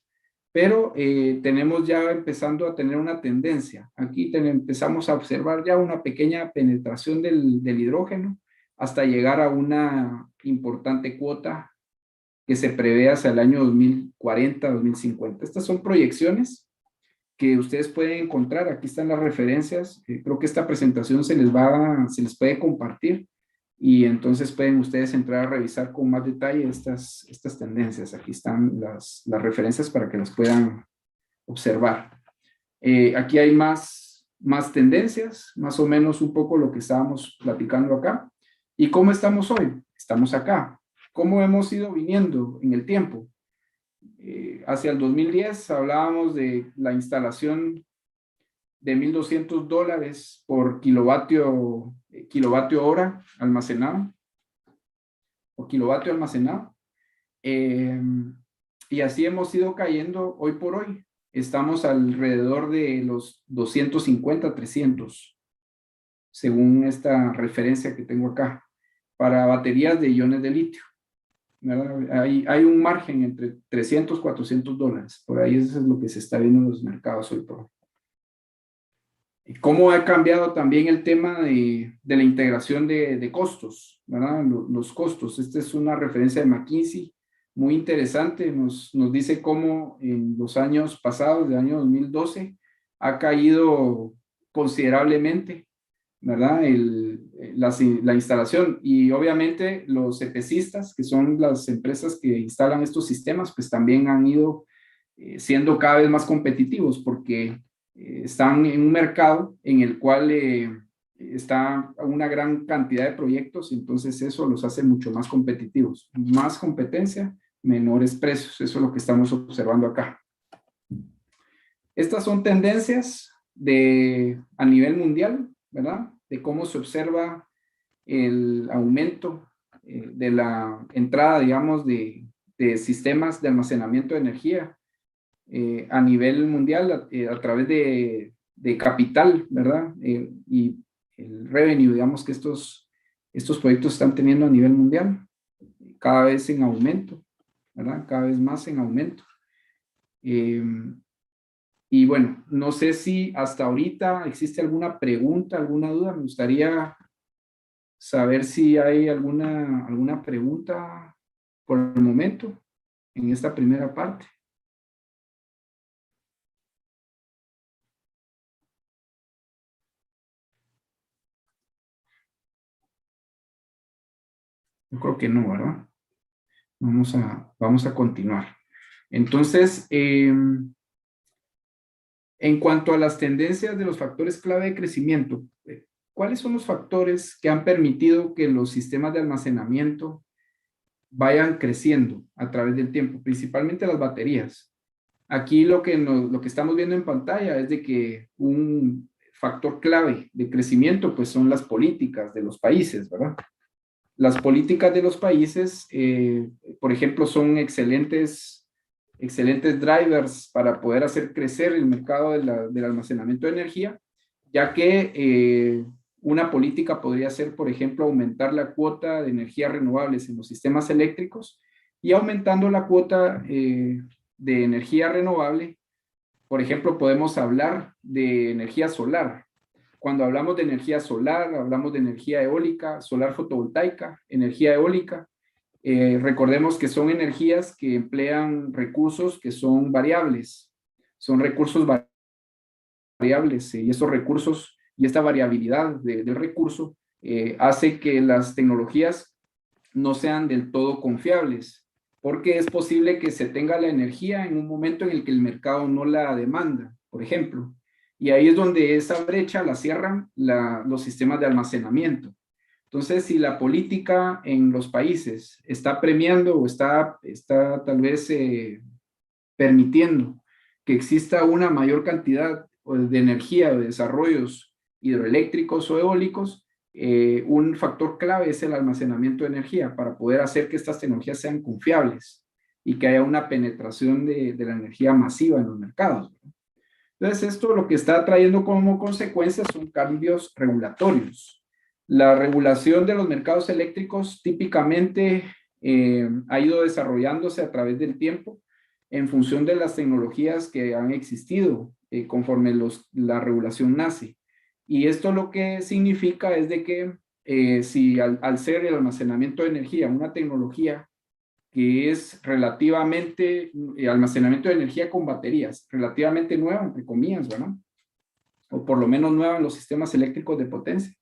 pero tenemos ya empezando a tener una tendencia. Aquí empezamos a observar ya una pequeña penetración del hidrógeno hasta llegar a una importante cuota que se prevé hacia el año 2040, 2050. Estas son proyecciones que ustedes pueden encontrar. Aquí están las referencias. Creo que esta presentación se les puede compartir, y entonces pueden ustedes entrar a revisar con más detalle estas tendencias. Aquí están las referencias para que las puedan observar. Aquí hay más tendencias, más o menos un poco lo que estábamos platicando acá. ¿Y cómo estamos hoy? Estamos acá. ¿Cómo hemos ido viniendo en el tiempo? Hacia el 2010 hablábamos de la instalación de $1,200 por kilovatio hora almacenado, o kilovatio almacenado. Y así hemos ido cayendo hoy por hoy. Estamos alrededor de los 250, 300, según esta referencia que tengo acá, para baterías de iones de litio, ¿verdad? Hay un margen entre 300, $400. Por ahí eso es lo que se está viendo en los mercados hoy por hoy. ¿Cómo ha cambiado también el tema de la integración de costos, ¿verdad? Los costos. Esta es una referencia de McKinsey muy interesante. Nos dice cómo en los años pasados, del año 2012, ha caído considerablemente, ¿verdad? La instalación, y obviamente los EPCistas, que son las empresas que instalan estos sistemas, pues también han ido siendo cada vez más competitivos, porque están en un mercado en el cual está una gran cantidad de proyectos, entonces eso los hace mucho más competitivos. Más competencia, menores precios. Eso es lo que estamos observando acá. Estas son tendencias a nivel mundial, ¿verdad? De cómo se observa el aumento de la entrada, digamos, de sistemas de almacenamiento de energía a nivel mundial a través de capital, ¿verdad? Y el revenue, digamos, que estos proyectos están teniendo a nivel mundial, cada vez en aumento, ¿verdad? Cada vez más en aumento. Y bueno, no sé si hasta ahorita existe alguna pregunta, alguna duda. Me gustaría saber si hay alguna pregunta por el momento en esta primera parte. Yo creo que no, ¿verdad? Vamos a continuar. Entonces, en cuanto a las tendencias de los factores clave de crecimiento, ¿cuáles son los factores que han permitido que los sistemas de almacenamiento vayan creciendo a través del tiempo? Principalmente las baterías. Aquí lo que estamos viendo en pantalla es de que un factor clave de crecimiento pues son las políticas de los países, ¿verdad? Las políticas de los países, por ejemplo, son excelentes drivers para poder hacer crecer el mercado del almacenamiento de energía, ya que una política podría ser, por ejemplo, aumentar la cuota de energías renovables en los sistemas eléctricos y aumentando la cuota de energía renovable. Por ejemplo, podemos hablar de energía solar. Cuando hablamos de energía solar, hablamos de energía eólica, solar fotovoltaica, energía eólica. Recordemos que son energías que emplean recursos que son variables. Son recursos variables y esos recursos y esta variabilidad del recurso hace que las tecnologías no sean del todo confiables, porque es posible que se tenga la energía en un momento en el que el mercado no la demanda, por ejemplo. Y ahí es donde esa brecha la cierran los sistemas de almacenamiento. Entonces, si la política en los países está premiando o está tal vez permitiendo que exista una mayor cantidad de energía de desarrollos hidroeléctricos o eólicos, un factor clave es el almacenamiento de energía para poder hacer que estas tecnologías sean confiables y que haya una penetración de la energía masiva en los mercados. Entonces, esto lo que está trayendo como consecuencia son cambios regulatorios. La regulación de los mercados eléctricos típicamente ha ido desarrollándose a través del tiempo en función de las tecnologías que han existido conforme la regulación nace. Y esto lo que significa es de que si al ser el almacenamiento de energía una tecnología que es relativamente, almacenamiento de energía con baterías, relativamente nueva, entre comillas, ¿verdad? O por lo menos nueva en los sistemas eléctricos de potencia.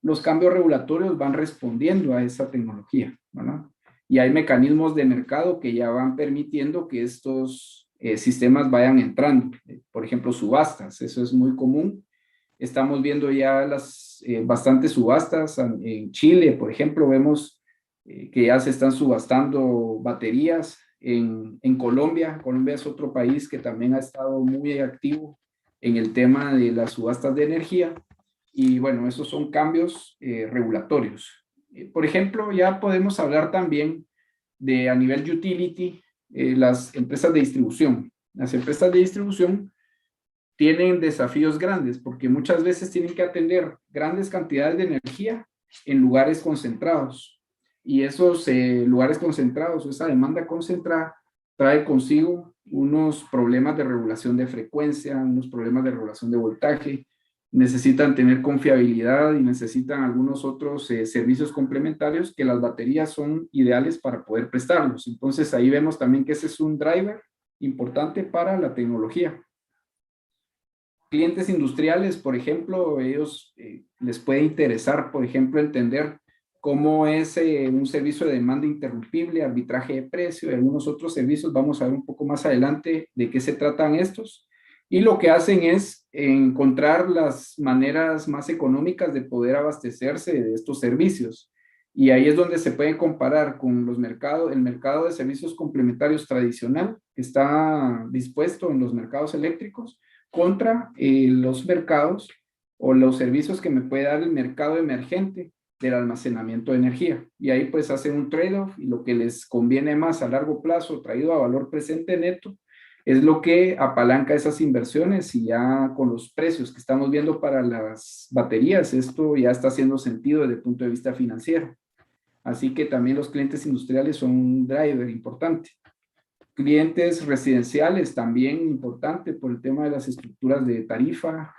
Los cambios regulatorios van respondiendo a esa tecnología, ¿verdad? Y hay mecanismos de mercado que ya van permitiendo que estos sistemas vayan entrando. Por ejemplo, subastas, eso es muy común. Estamos viendo ya bastantes subastas. En Chile, por ejemplo, vemos que ya se están subastando baterías. En Colombia, Colombia es otro país que también ha estado muy activo en el tema de las subastas de energía. Y bueno, esos son cambios regulatorios. Por ejemplo, ya podemos hablar también de a nivel utility, las empresas de distribución. Las empresas de distribución tienen desafíos grandes porque muchas veces tienen que atender grandes cantidades de energía en lugares concentrados. Y esos lugares concentrados, esa demanda concentrada, trae consigo unos problemas de regulación de frecuencia, unos problemas de regulación de voltaje, necesitan tener confiabilidad y necesitan algunos otros servicios complementarios que las baterías son ideales para poder prestarlos. Entonces ahí vemos también que ese es un driver importante para la tecnología. Clientes industriales, por ejemplo, ellos les puede interesar, por ejemplo, entender cómo es un servicio de demanda interrumpible, arbitraje de precio y algunos otros servicios. Vamos a ver un poco más adelante de qué se tratan estos. Y lo que hacen es encontrar las maneras más económicas de poder abastecerse de estos servicios. Y ahí es donde se puede comparar con el mercado de servicios complementarios tradicional que está dispuesto en los mercados eléctricos contra los mercados o los servicios que me puede dar el mercado emergente del almacenamiento de energía. Y ahí pues hacen un trade-off y lo que les conviene más a largo plazo traído a valor presente neto es lo que apalanca esas inversiones. Y ya con los precios que estamos viendo para las baterías, esto ya está haciendo sentido desde el punto de vista financiero. Así que también los clientes industriales son un driver importante. Clientes residenciales también importante por el tema de las estructuras de tarifa,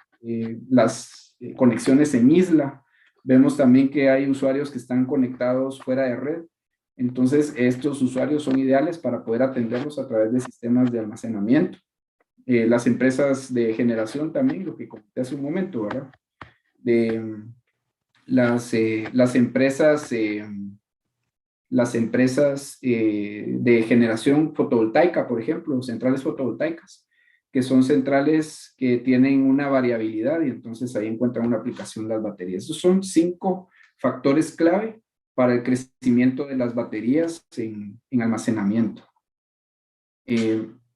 las conexiones en isla. Vemos también que hay usuarios que están conectados fuera de red. Entonces, estos usuarios son ideales para poder atenderlos a través de sistemas de almacenamiento. Las empresas de generación también, lo que comenté hace un momento, ¿verdad? Las empresas las empresas de generación fotovoltaica, por ejemplo, centrales fotovoltaicas, que son centrales que tienen una variabilidad y entonces ahí encuentran una aplicación las baterías. Esos son 5 factores clave para el crecimiento de las baterías en almacenamiento.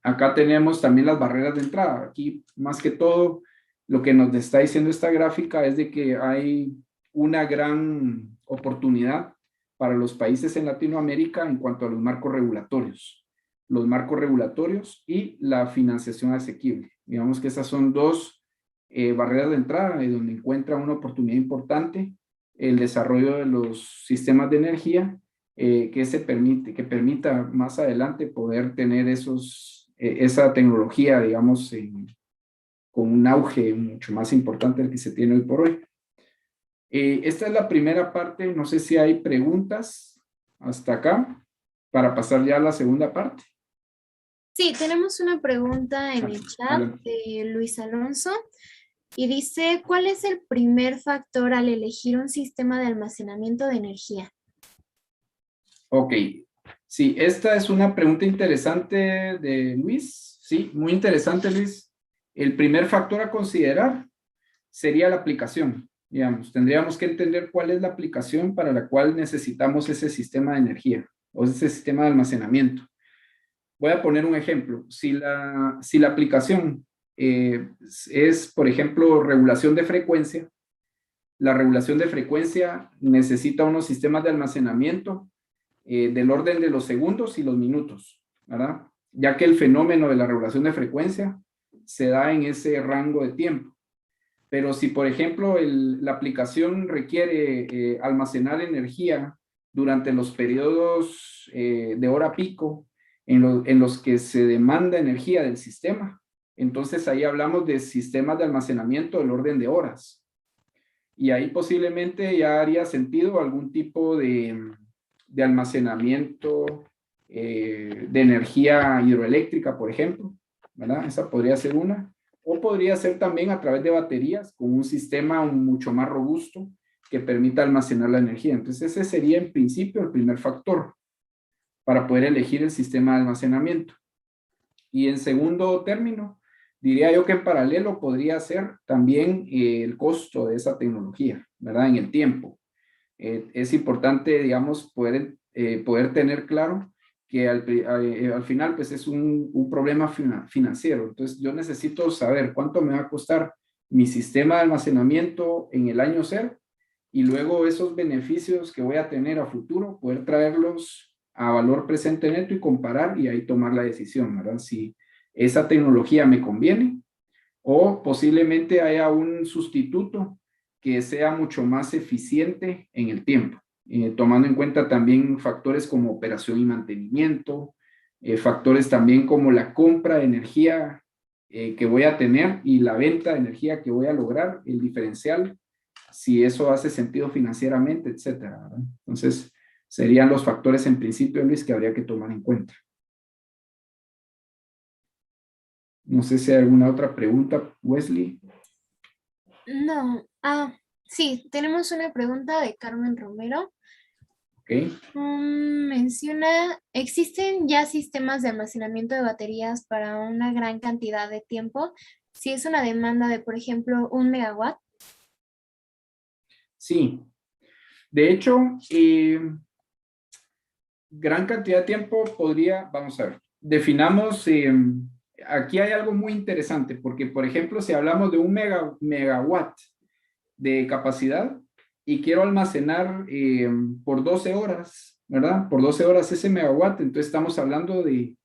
Acá tenemos también las barreras de entrada. Aquí, más que todo, lo que nos está diciendo esta gráfica es de que hay una gran oportunidad para los países en Latinoamérica en cuanto a los marcos regulatorios. Los marcos regulatorios y la financiación asequible. Digamos que esas son 2 barreras de entrada donde encuentra una oportunidad importante el desarrollo de los sistemas de energía que permita más adelante poder tener esa tecnología, digamos, con un auge mucho más importante del que se tiene hoy por hoy. Esta es la primera parte, no sé si hay preguntas hasta acá, para pasar ya a la segunda parte. Sí, tenemos una pregunta en el chat de Luis Alonso y dice, ¿cuál es el primer factor al elegir un sistema de almacenamiento de energía? Ok, sí, esta es una pregunta interesante de Luis, sí, muy interesante, Luis. El primer factor a considerar sería la aplicación, digamos, tendríamos que entender cuál es la aplicación para la cual necesitamos ese sistema de energía o ese sistema de almacenamiento. Voy a poner un ejemplo. Si la aplicación es, por ejemplo, regulación de frecuencia, la regulación de frecuencia necesita unos sistemas de almacenamiento del orden de los segundos y los minutos, ¿verdad? Ya que el fenómeno de la regulación de frecuencia se da en ese rango de tiempo. Pero si, por ejemplo, la aplicación requiere almacenar energía durante los periodos de hora pico, en los que se demanda energía del sistema, entonces ahí hablamos de sistemas de almacenamiento del orden de horas. Y ahí posiblemente ya haría sentido algún tipo de almacenamiento de energía hidroeléctrica, por ejemplo, ¿verdad? Esa podría ser una. O podría ser también a través de baterías con un sistema mucho más robusto que permita almacenar la energía. Entonces ese sería en principio el primer factor para poder elegir el sistema de almacenamiento. Y en segundo término, diría yo que en paralelo podría ser también el costo de esa tecnología, ¿verdad? En el tiempo. Es importante, digamos, poder tener claro que al final pues es un problema financiero. Entonces yo necesito saber cuánto me va a costar mi sistema de almacenamiento en el año cero y luego esos beneficios que voy a tener a futuro, poder traerlos a valor presente neto y comparar y ahí tomar la decisión, ¿verdad? Si esa tecnología me conviene o posiblemente haya un sustituto que sea mucho más eficiente en el tiempo, tomando en cuenta también factores como operación y mantenimiento, factores también como la compra de energía que voy a tener y la venta de energía que voy a lograr, el diferencial, si eso hace sentido financieramente, etcétera, ¿verdad? Entonces, serían los factores en principio, Luis, que habría que tomar en cuenta. No sé si hay alguna otra pregunta, Wesley. No, sí, tenemos una pregunta de Carmen Romero. Okay. Menciona, ¿existen ya sistemas de almacenamiento de baterías para una gran cantidad de tiempo? Si es una demanda de, por ejemplo, 1 megawatt. Sí. De hecho, gran cantidad de tiempo podría, vamos a ver, definamos, aquí hay algo muy interesante, porque por ejemplo, si hablamos de 1 megawatt de capacidad y quiero almacenar por 12 horas, ¿verdad? Por 12 horas ese megawatt, entonces estamos hablando de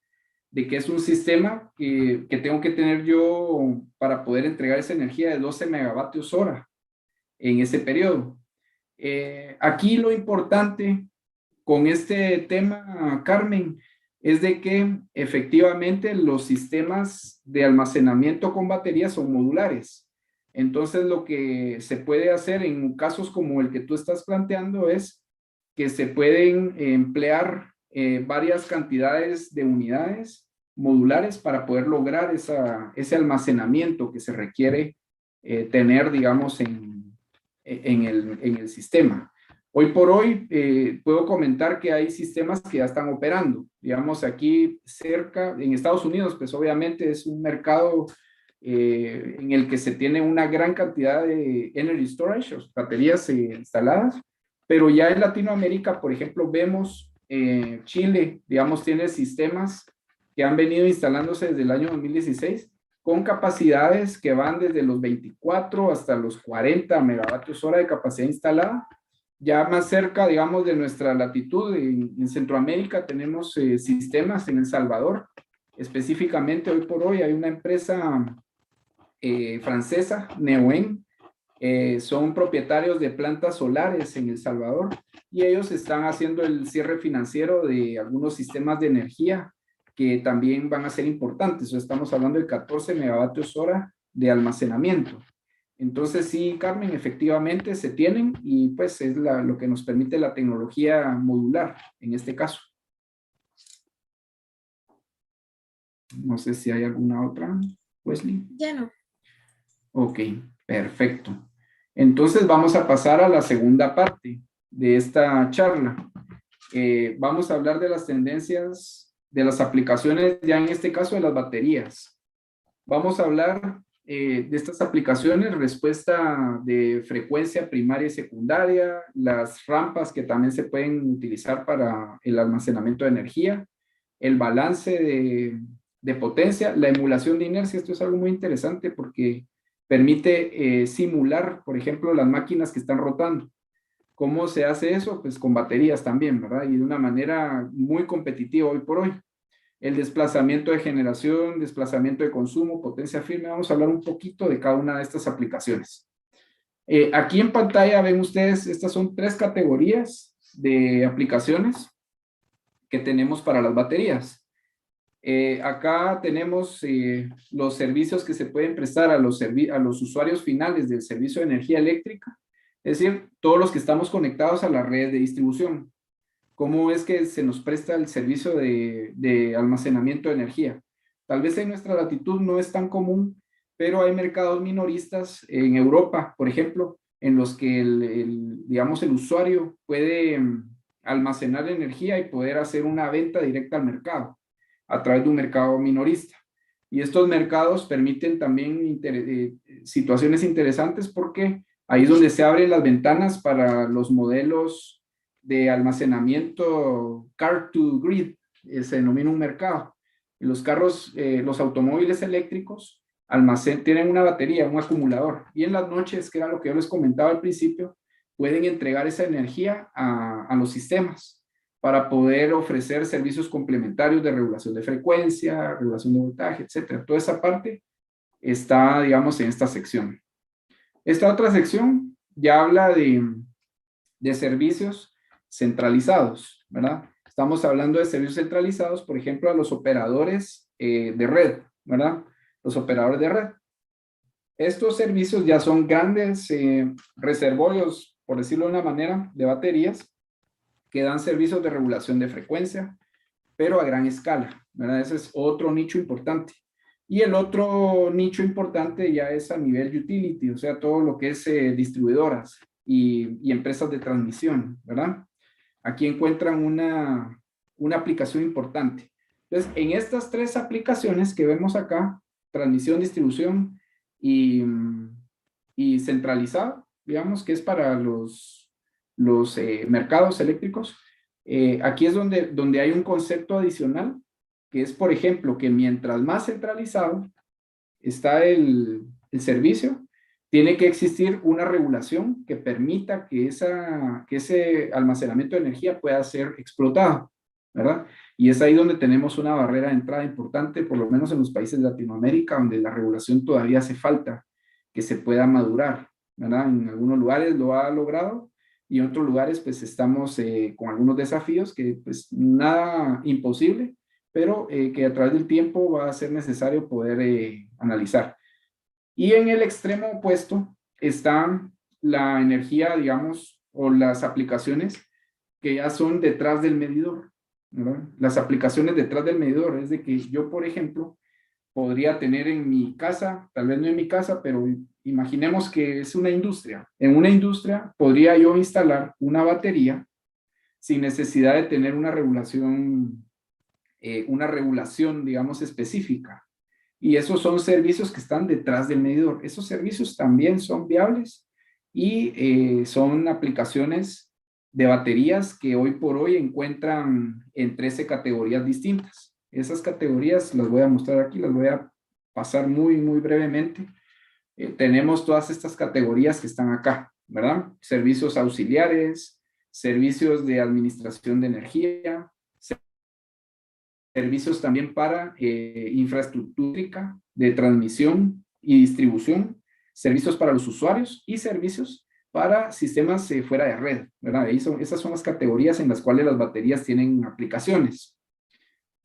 que es un sistema que tengo que tener yo para poder entregar esa energía de 12 megavatios hora en ese periodo. Aquí lo importante con este tema, Carmen, es de que efectivamente los sistemas de almacenamiento con baterías son modulares. Entonces, lo que se puede hacer en casos como el que tú estás planteando es que se pueden emplear varias cantidades de unidades modulares para poder lograr ese almacenamiento que se requiere tener, digamos, en el sistema. Hoy por hoy puedo comentar que hay sistemas que ya están operando. Digamos, aquí cerca, en Estados Unidos, pues obviamente es un mercado en el que se tiene una gran cantidad de energy storage, o baterías instaladas, pero ya en Latinoamérica, por ejemplo, vemos Chile, digamos, tiene sistemas que han venido instalándose desde el año 2016 con capacidades que van desde los 24 hasta los 40 megavatios hora de capacidad instalada. Ya más cerca, digamos, de nuestra latitud, en Centroamérica tenemos sistemas en El Salvador. Específicamente, hoy por hoy hay una empresa francesa, Neoen, son propietarios de plantas solares en El Salvador y ellos están haciendo el cierre financiero de algunos sistemas de energía que también van a ser importantes. Estamos hablando de 14 megavatios hora de almacenamiento. Entonces sí, Carmen, efectivamente se tienen y pues es lo que nos permite la tecnología modular en este caso. No sé si hay alguna otra, Wesley. Ya no. Ok, perfecto. Entonces vamos a pasar a la segunda parte de esta charla. Vamos a hablar de las tendencias, de las aplicaciones, ya en este caso de las baterías. Vamos a hablar de estas aplicaciones, respuesta de frecuencia primaria y secundaria, las rampas que también se pueden utilizar para el almacenamiento de energía, el balance de potencia, la emulación de inercia. Esto es algo muy interesante porque permite simular, por ejemplo, las máquinas que están rotando. ¿Cómo se hace eso? Pues con baterías también, ¿verdad? Y de una manera muy competitiva hoy por hoy. El desplazamiento de generación, desplazamiento de consumo, potencia firme. Vamos a hablar un poquito de cada una de estas aplicaciones. Aquí en pantalla ven ustedes, estas son 3 categorías de aplicaciones que tenemos para las baterías. Acá tenemos los servicios que se pueden prestar a los usuarios finales del servicio de energía eléctrica, es decir, todos los que estamos conectados a la red de distribución. ¿Cómo es que se nos presta el servicio de almacenamiento de energía? Tal vez en nuestra latitud no es tan común, pero hay mercados minoristas en Europa, por ejemplo, en los que digamos, el usuario puede almacenar energía y poder hacer una venta directa al mercado a través de un mercado minorista. Y estos mercados permiten también situaciones interesantes porque ahí es donde se abren las ventanas para los modelos de almacenamiento car to grid, se denomina un mercado. Los carros, los automóviles eléctricos tienen una batería, un acumulador, y en las noches, que era lo que yo les comentaba al principio, pueden entregar esa energía a los sistemas para poder ofrecer servicios complementarios de regulación de frecuencia, regulación de voltaje, etcétera. Toda esa parte está, digamos, en esta sección. Esta otra sección ya habla de servicios centralizados, ¿verdad? Estamos hablando de servicios centralizados, por ejemplo, a los operadores de red, ¿verdad? Los operadores de red. Estos servicios ya son grandes reservorios, por decirlo de una manera, de baterías que dan servicios de regulación de frecuencia, pero a gran escala, ¿verdad? Ese es otro nicho importante. Y el otro nicho importante ya es a nivel utility, o sea, todo lo que es distribuidoras y empresas de transmisión, ¿verdad? Aquí encuentran una aplicación importante. Entonces, en estas 3 aplicaciones que vemos acá, transmisión, distribución y centralizado, digamos que es para los mercados eléctricos, aquí es donde hay un concepto adicional, que es, por ejemplo, que mientras más centralizado está el servicio, tiene que existir una regulación que permita que ese almacenamiento de energía pueda ser explotado, ¿verdad? Y es ahí donde tenemos una barrera de entrada importante, por lo menos en los países de Latinoamérica, donde la regulación todavía hace falta que se pueda madurar, ¿verdad? En algunos lugares lo ha logrado y en otros lugares pues estamos con algunos desafíos que pues nada imposible, pero que a través del tiempo va a ser necesario poder analizar. Y en el extremo opuesto está la energía, digamos, o las aplicaciones que ya son detrás del medidor, ¿verdad? Las aplicaciones detrás del medidor es de que yo, por ejemplo, podría tener en mi casa, tal vez no en mi casa, pero imaginemos que es una industria. En una industria podría yo instalar una batería sin necesidad de tener una regulación, digamos, específica. Y esos son servicios que están detrás del medidor. Esos servicios también son viables y son aplicaciones de baterías que hoy por hoy encuentran en 13 categorías distintas. Esas categorías las voy a mostrar aquí, las voy a pasar muy, muy brevemente. Tenemos todas estas categorías que están acá, ¿verdad? Servicios auxiliares, servicios de administración de energía, servicios también para infraestructura de transmisión y distribución, servicios para los usuarios y servicios para sistemas fuera de red, ¿verdad? Esas son las categorías en las cuales las baterías tienen aplicaciones.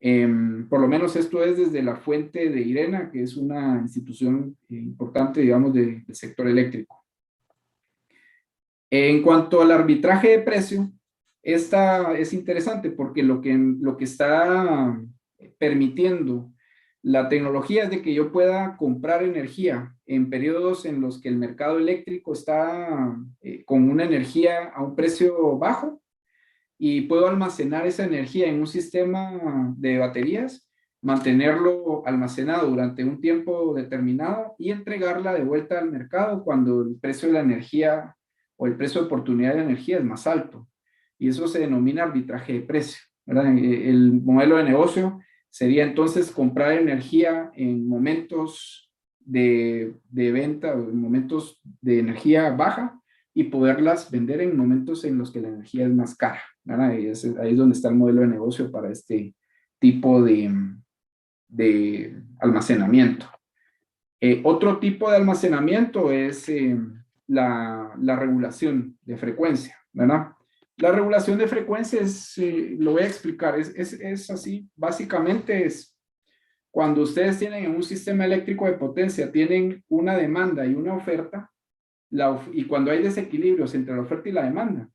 Por lo menos esto es desde la fuente de IRENA, que es una institución importante, digamos, del sector eléctrico. En cuanto al arbitraje de precio, esta es interesante porque lo que está permitiendo la tecnología es de que yo pueda comprar energía en periodos en los que el mercado eléctrico está con una energía a un precio bajo y puedo almacenar esa energía en un sistema de baterías, mantenerlo almacenado durante un tiempo determinado y entregarla de vuelta al mercado cuando el precio de la energía o el precio de oportunidad de la energía es más alto. Y eso se denomina arbitraje de precio, ¿verdad? El modelo de negocio sería entonces comprar energía en momentos de venta, o en momentos de energía baja y poderlas vender en momentos en los que la energía es más cara, ¿verdad? Y ahí es donde está el modelo de negocio para este tipo de almacenamiento. Otro tipo de almacenamiento es la regulación de frecuencia, ¿verdad? La regulación de frecuencia lo voy a explicar, es así, básicamente es cuando ustedes tienen en un sistema eléctrico de potencia, tienen una demanda y una oferta, y cuando hay desequilibrios entre la oferta y la demanda,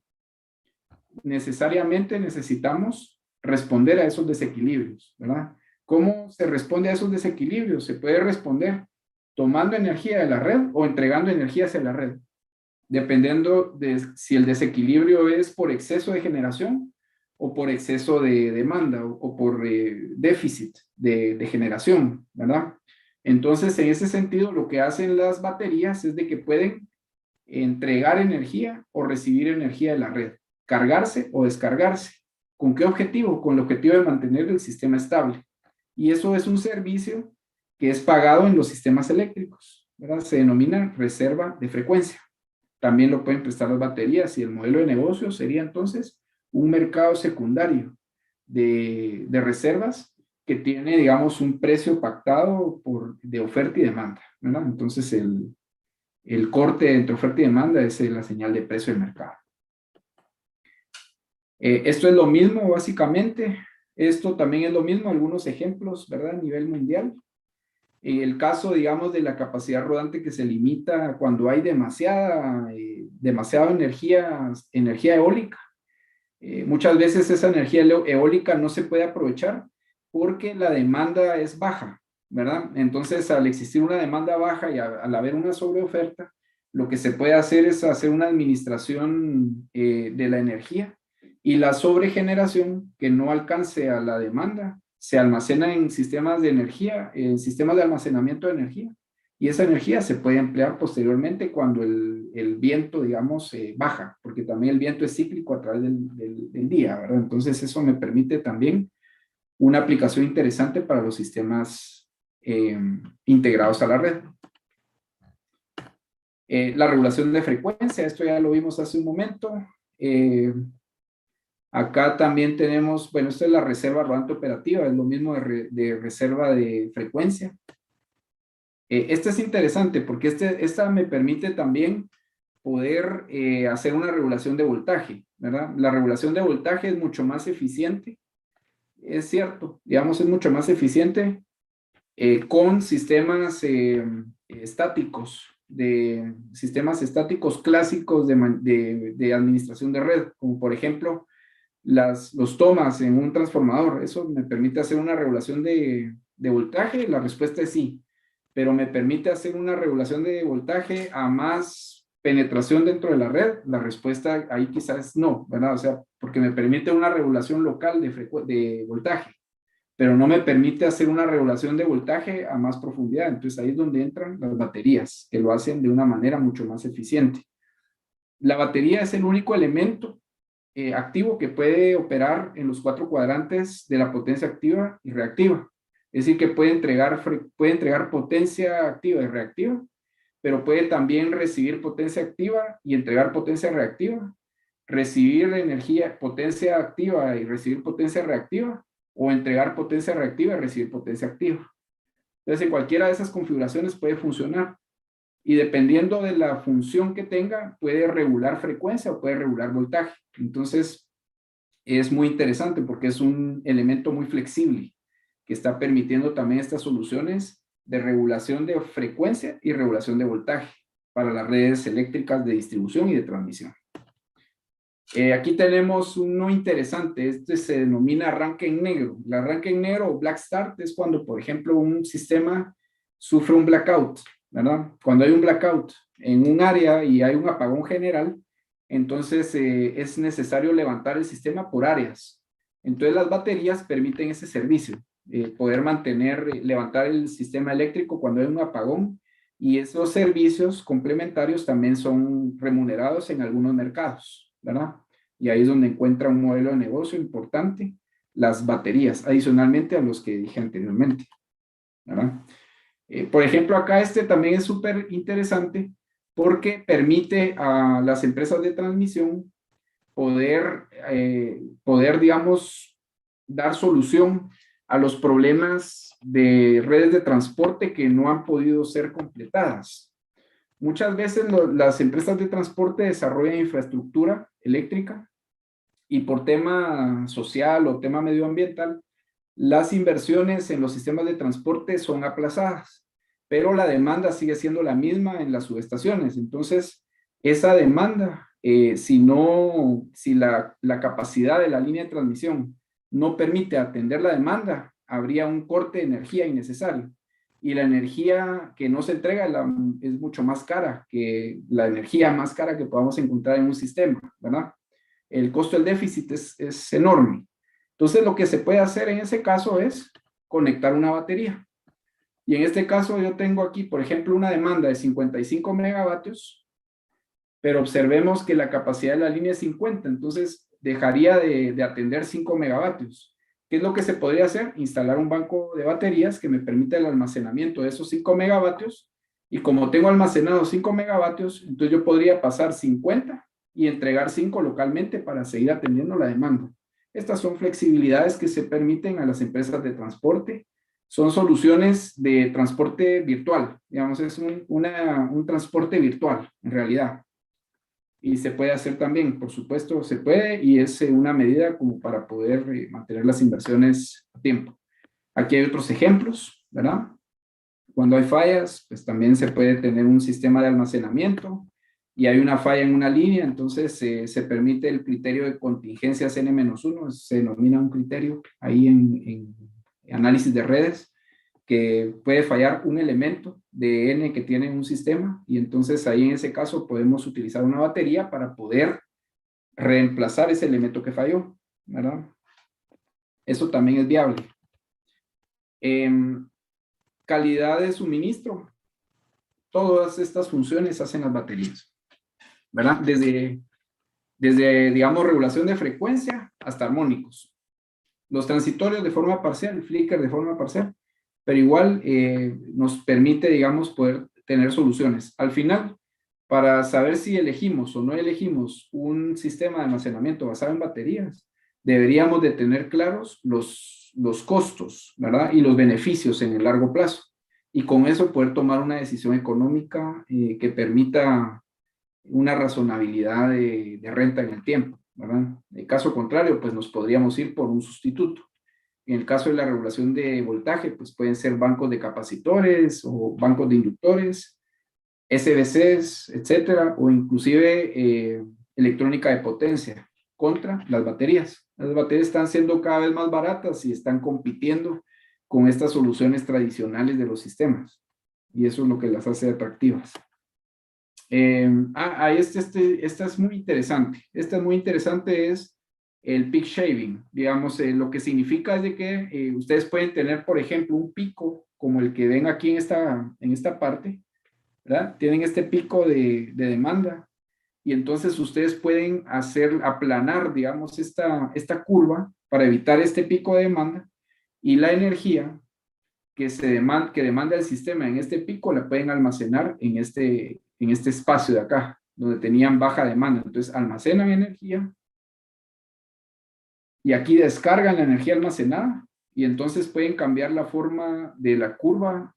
necesariamente necesitamos responder a esos desequilibrios, ¿verdad? ¿Cómo se responde a esos desequilibrios? Se puede responder tomando energía de la red o entregando energía hacia la red, dependiendo de si el desequilibrio es por exceso de generación o por exceso de demanda o por déficit de generación, ¿verdad? Entonces, en ese sentido, lo que hacen las baterías es de que pueden entregar energía o recibir energía de la red, cargarse o descargarse. ¿Con qué objetivo? Con el objetivo de mantener el sistema estable. Y eso es un servicio que es pagado en los sistemas eléctricos, ¿verdad? Se denomina reserva de frecuencia. También lo pueden prestar las baterías y el modelo de negocio sería entonces un mercado secundario de reservas que tiene, digamos, un precio pactado de oferta y demanda, ¿verdad? Entonces, el corte entre oferta y demanda es la señal de precio del mercado. Esto es lo mismo, básicamente. Esto también es lo mismo, algunos ejemplos, ¿verdad? A nivel mundial. El caso, digamos, de la capacidad rodante que se limita cuando hay demasiada energía eólica. Muchas veces esa energía eólica no se puede aprovechar porque la demanda es baja, ¿verdad? Entonces, al existir una demanda baja y al haber una sobreoferta, lo que se puede hacer es hacer una administración de la energía y la sobregeneración que no alcance a la demanda se almacena en sistemas de energía, en sistemas de almacenamiento de energía, y esa energía se puede emplear posteriormente cuando el viento, digamos, baja, porque también el viento es cíclico a través del día, ¿verdad? Entonces eso me permite también una aplicación interesante para los sistemas integrados a la red. La regulación de frecuencia, esto ya lo vimos hace un momento. Acá también tenemos, bueno, esta es la reserva rodante operativa, es lo mismo de reserva de frecuencia. Este es interesante porque esta me permite también poder hacer una regulación de voltaje, ¿verdad? La regulación de voltaje es mucho más eficiente, es cierto, digamos, es mucho más eficiente con sistemas estáticos, sistemas estáticos clásicos de administración de red, como por ejemplo, los tomas en un transformador. Eso me permite hacer una regulación de de voltaje? La respuesta es sí, pero ¿me permite hacer una regulación de voltaje a más penetración dentro de la red? La respuesta ahí quizás no, ¿verdad? O sea, porque me permite una regulación local de voltaje, pero no me permite hacer una regulación de voltaje a más profundidad. Entonces ahí es donde entran las baterías, que lo hacen de una manera mucho más eficiente. La batería es el único elemento activo que puede operar en los 4 cuadrantes de la potencia activa y reactiva. Es decir, que puede entregar potencia activa y reactiva, pero puede también recibir potencia activa y entregar potencia reactiva, recibir energía, potencia activa y recibir potencia reactiva, o entregar potencia reactiva y recibir potencia activa. Entonces, en cualquiera de esas configuraciones puede funcionar. Y dependiendo de la función que tenga, puede regular frecuencia o puede regular voltaje. Entonces, es muy interesante porque es un elemento muy flexible que está permitiendo también estas soluciones de regulación de frecuencia y regulación de voltaje para las redes eléctricas de distribución y de transmisión. Aquí tenemos uno interesante. Este se denomina arranque en negro. El arranque en negro o black start es cuando, por ejemplo, un sistema sufre un blackout, ¿verdad? Cuando hay un blackout en un área y hay un apagón general, entonces es necesario levantar el sistema por áreas. Entonces las baterías permiten ese servicio, poder levantar el sistema eléctrico cuando hay un apagón, y esos servicios complementarios también son remunerados en algunos mercados, ¿verdad? Y ahí es donde encuentra un modelo de negocio importante, las baterías, adicionalmente a los que dije anteriormente, ¿verdad? Por ejemplo, acá este también es súper interesante porque permite a las empresas de transmisión poder, digamos, dar solución a los problemas de redes de transporte que no han podido ser completadas. Muchas veces las empresas de transporte desarrollan infraestructura eléctrica y por tema social o tema medioambiental, las inversiones en los sistemas de transporte son aplazadas, pero la demanda sigue siendo la misma en las subestaciones. Entonces, esa demanda, si la capacidad de la línea de transmisión no permite atender la demanda, habría un corte de energía innecesario. Y la energía que no se entrega es mucho más cara que la energía más cara que podamos encontrar en un sistema, ¿verdad? El costo del déficit es enorme. Entonces, lo que se puede hacer en ese caso es conectar una batería. Y en este caso yo tengo aquí, por ejemplo, una demanda de 55 megavatios, pero observemos que la capacidad de la línea es 50, entonces dejaría de atender 5 megavatios. ¿Qué es lo que se podría hacer? Instalar un banco de baterías que me permita el almacenamiento de esos 5 megavatios, y como tengo almacenado 5 megavatios, entonces yo podría pasar 50 y entregar 5 localmente para seguir atendiendo la demanda. Estas son flexibilidades que se permiten a las empresas de transporte. Son soluciones de transporte virtual, digamos, es un transporte virtual en realidad. Y se puede hacer también, por supuesto, se puede, y es una medida como para poder mantener las inversiones a tiempo. Aquí hay otros ejemplos, ¿verdad? Cuando hay fallas, pues también se puede tener un sistema de almacenamiento y hay una falla en una línea, entonces se permite el criterio de contingencias N-1, se denomina un criterio ahí en análisis de redes, que puede fallar un elemento de N que tiene un sistema, y entonces ahí en ese caso podemos utilizar una batería para poder reemplazar ese elemento que falló, ¿verdad? Eso también es viable. Calidad de suministro. Todas estas funciones hacen las baterías, ¿verdad? Desde digamos, regulación de frecuencia hasta armónicos. Los transitorios de forma parcial, el flicker de forma parcial, pero igual nos permite, digamos, poder tener soluciones. Al final, para saber si elegimos o no elegimos un sistema de almacenamiento basado en baterías, deberíamos de tener claros los costos, ¿verdad? Y los beneficios en el largo plazo. Y con eso poder tomar una decisión económica que permita una razonabilidad de renta en el tiempo, ¿verdad? En caso contrario, pues nos podríamos ir por un sustituto. En el caso de la regulación de voltaje, pues pueden ser bancos de capacitores o bancos de inductores, SBCs, etcétera, o inclusive electrónica de potencia contra las baterías. Las baterías están siendo cada vez más baratas y están compitiendo con estas soluciones tradicionales de los sistemas. Y eso es lo que las hace atractivas. Esta es muy interesante. Esta es muy interesante, es el peak shaving. Digamos, lo que significa es de que ustedes pueden tener, por ejemplo, un pico como el que ven aquí en esta parte, ¿verdad? Tienen este pico de demanda y entonces ustedes pueden aplanar, digamos, esta curva para evitar este pico de demanda, y la energía que demanda el sistema en este pico la pueden almacenar en este espacio de acá, donde tenían baja demanda. Entonces almacenan energía y aquí descargan la energía almacenada, y entonces pueden cambiar la forma de la curva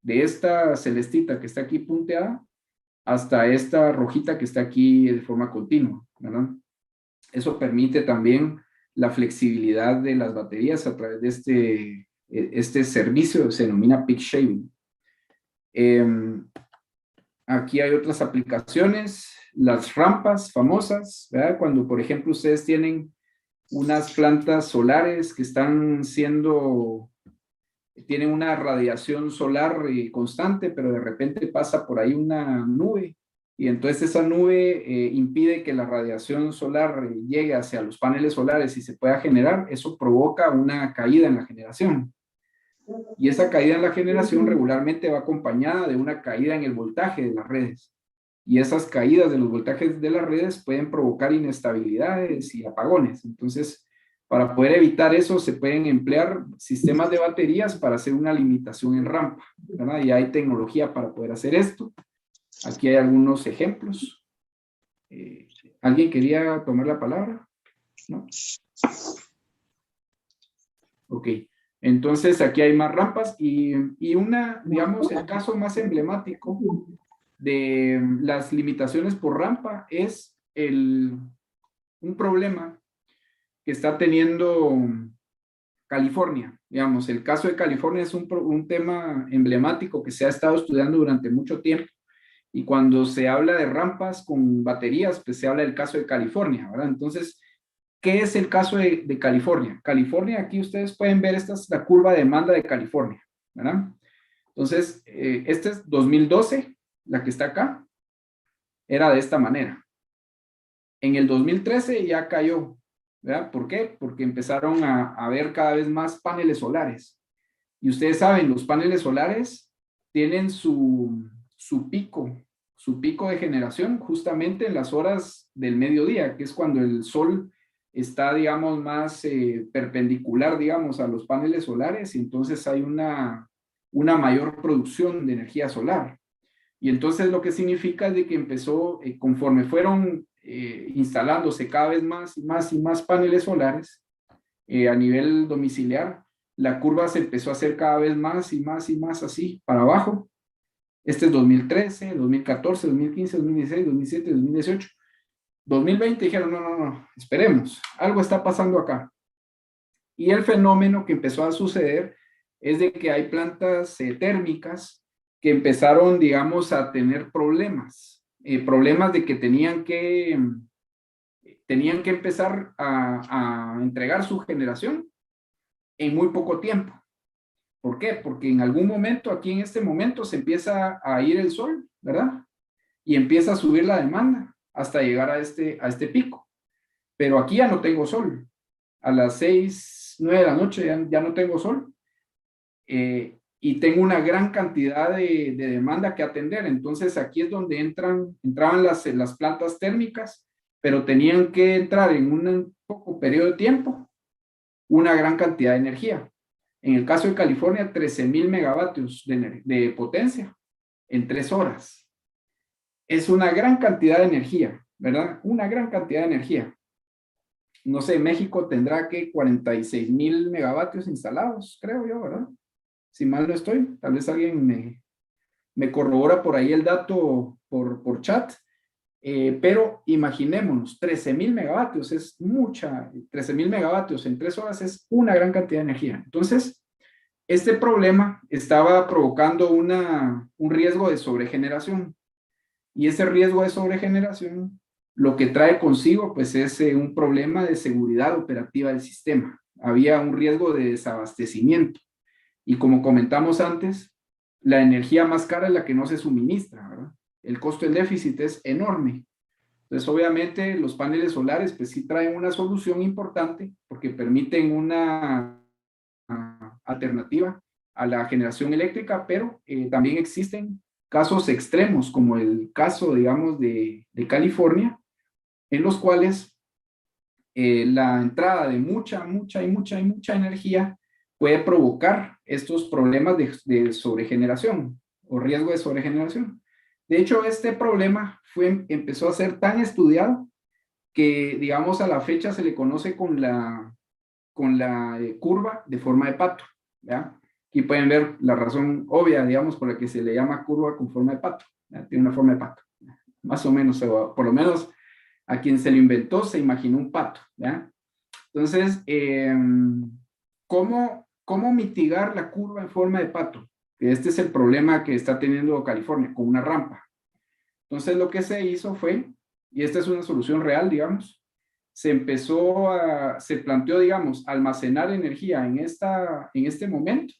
de esta celestita que está aquí punteada hasta esta rojita que está aquí de forma continua, ¿verdad? Eso permite también la flexibilidad de las baterías a través de este servicio, se denomina peak shaving. Aquí hay otras aplicaciones, las rampas famosas, ¿verdad? Cuando, por ejemplo, ustedes tienen unas plantas solares que tienen una radiación solar constante, pero de repente pasa por ahí una nube, y entonces esa nube impide que la radiación solar llegue hacia los paneles solares y se pueda generar. Eso provoca una caída en la generación. Y esa caída en la generación regularmente va acompañada de una caída en el voltaje de las redes. Y esas caídas de los voltajes de las redes pueden provocar inestabilidades y apagones. Entonces, para poder evitar eso, se pueden emplear sistemas de baterías para hacer una limitación en rampa, ¿verdad? Y hay tecnología para poder hacer esto. Aquí hay algunos ejemplos. ¿Alguien quería tomar la palabra? ¿No? Ok. Entonces, aquí hay más rampas y digamos, el caso más emblemático de las limitaciones por rampa es un problema que está teniendo California. Digamos, el caso de California es un tema emblemático que se ha estado estudiando durante mucho tiempo, y cuando se habla de rampas con baterías, pues se habla del caso de California, ¿verdad? Entonces, ¿qué es el caso de California? California, aquí ustedes pueden ver, esta es la curva de demanda de California, ¿verdad? Entonces, este es 2012, la que está acá, era de esta manera. En el 2013 ya cayó, ¿verdad? ¿Por qué? Porque empezaron a ver cada vez más paneles solares. Y ustedes saben, los paneles solares tienen su pico de generación justamente en las horas del mediodía, que es cuando el sol está, digamos, más perpendicular, digamos, a los paneles solares, y entonces hay una mayor producción de energía solar. Y entonces lo que significa es de que empezó, conforme fueron instalándose cada vez más y más y más paneles solares a nivel domiciliar, la curva se empezó a hacer cada vez más y más y más así, para abajo. Este es 2013, 2014, 2015, 2016, 2017, 2018. 2020 dijeron, no, esperemos, algo está pasando acá. Y el fenómeno que empezó a suceder es de que hay plantas térmicas que empezaron, digamos, a tener problemas de que tenían que empezar a entregar su generación en muy poco tiempo. ¿Por qué? Porque en algún momento, aquí en este momento, se empieza a ir el sol, ¿verdad? Y empieza a subir la demanda hasta llegar a este pico. Pero aquí ya no tengo sol. A las 6, 9 de la noche ya no tengo sol. Y tengo una gran cantidad de demanda que atender. Entonces aquí es donde entraban las plantas térmicas, pero tenían que entrar en un poco periodo de tiempo una gran cantidad de energía. En el caso de California, 13,000 megavatios de potencia en 3 horas. Es una gran cantidad de energía, ¿verdad? Una gran cantidad de energía. No sé, México tendrá que 46,000 megavatios instalados, creo yo, ¿verdad? Si mal no estoy, tal vez alguien me corrobora por ahí el dato por chat, pero imaginémonos, 13,000 megavatios es mucha, 13,000 megavatios en 3 horas es una gran cantidad de energía. Entonces, este problema estaba provocando un riesgo de sobregeneración, y ese riesgo de sobregeneración lo que trae consigo pues es un problema de seguridad operativa del sistema. Había un riesgo de desabastecimiento. Y como comentamos antes, la energía más cara es la que no se suministra, ¿verdad? El costo del déficit es enorme. Entonces, obviamente, los paneles solares, pues sí traen una solución importante porque permiten una alternativa a la generación eléctrica, pero también existen casos extremos, como el caso, digamos, de California, en los cuales la entrada de mucha energía puede provocar estos problemas de sobregeneración o riesgo de sobregeneración. De hecho, este problema empezó a ser tan estudiado que, digamos, a la fecha se le conoce con la curva de forma de pato, ¿ya? Aquí pueden ver la razón obvia, digamos, por la que se le llama curva con forma de pato, ¿ya? Tiene una forma de pato, más o menos, o por lo menos a quien se lo inventó se imaginó un pato, ¿ya? Entonces, ¿cómo mitigar la curva en forma de pato? Este es el problema que está teniendo California, con una rampa. Entonces, lo que se hizo fue, y esta es una solución real, digamos, se planteó, digamos, almacenar energía en este momento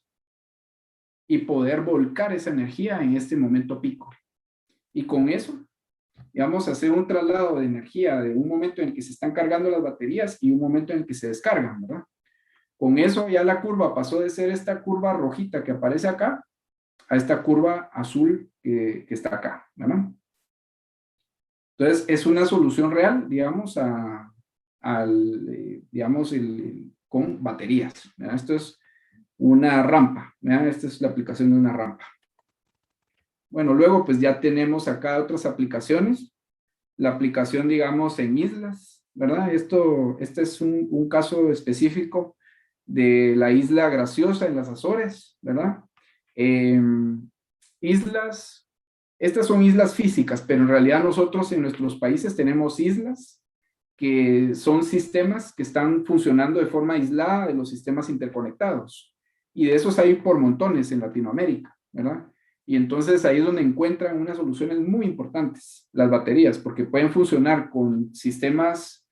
y poder volcar esa energía en este momento pico. Y con eso, digamos, hacer un traslado de energía de un momento en el que se están cargando las baterías y un momento en el que se descargan, ¿verdad? Con eso ya la curva pasó de ser esta curva rojita que aparece acá a esta curva azul que está acá, ¿verdad? Entonces, es una solución real, digamos, digamos, con baterías, ¿verdad? Esto es una rampa, ¿verdad? Esta es la aplicación de una rampa. Bueno, luego pues ya tenemos acá otras aplicaciones. La aplicación, digamos, en islas, ¿verdad? Este es un caso específico de la isla Graciosa en las Azores, ¿verdad? Estas son islas físicas, pero en realidad nosotros en nuestros países tenemos islas que son sistemas que están funcionando de forma aislada de los sistemas interconectados. Y de esos hay por montones en Latinoamérica, ¿verdad? Y entonces ahí es donde encuentran unas soluciones muy importantes, las baterías, porque pueden funcionar con sistemas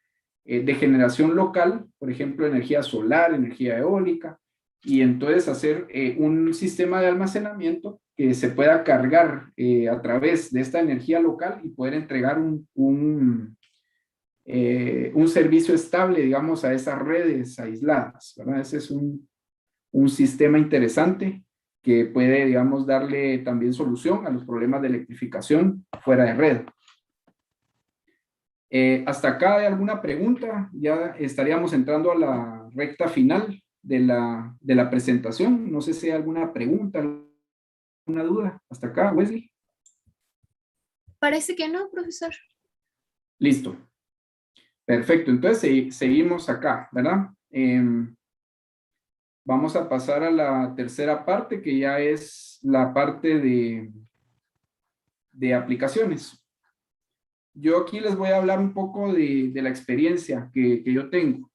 de generación local, por ejemplo, energía solar, energía eólica, y entonces hacer un sistema de almacenamiento que se pueda cargar a través de esta energía local y poder entregar un servicio estable, digamos, a esas redes aisladas, ¿verdad? Ese es un sistema interesante que puede, digamos, darle también solución a los problemas de electrificación fuera de red. ¿Hasta acá hay alguna pregunta? Ya estaríamos entrando a la recta final de la presentación. No sé si hay alguna pregunta, alguna duda. ¿Hasta acá, Wesley? Parece que no, profesor. Listo. Perfecto. Entonces seguimos acá, ¿verdad? Vamos a pasar a la tercera parte, que ya es la parte de aplicaciones. Yo aquí les voy a hablar un poco de la experiencia que yo tengo.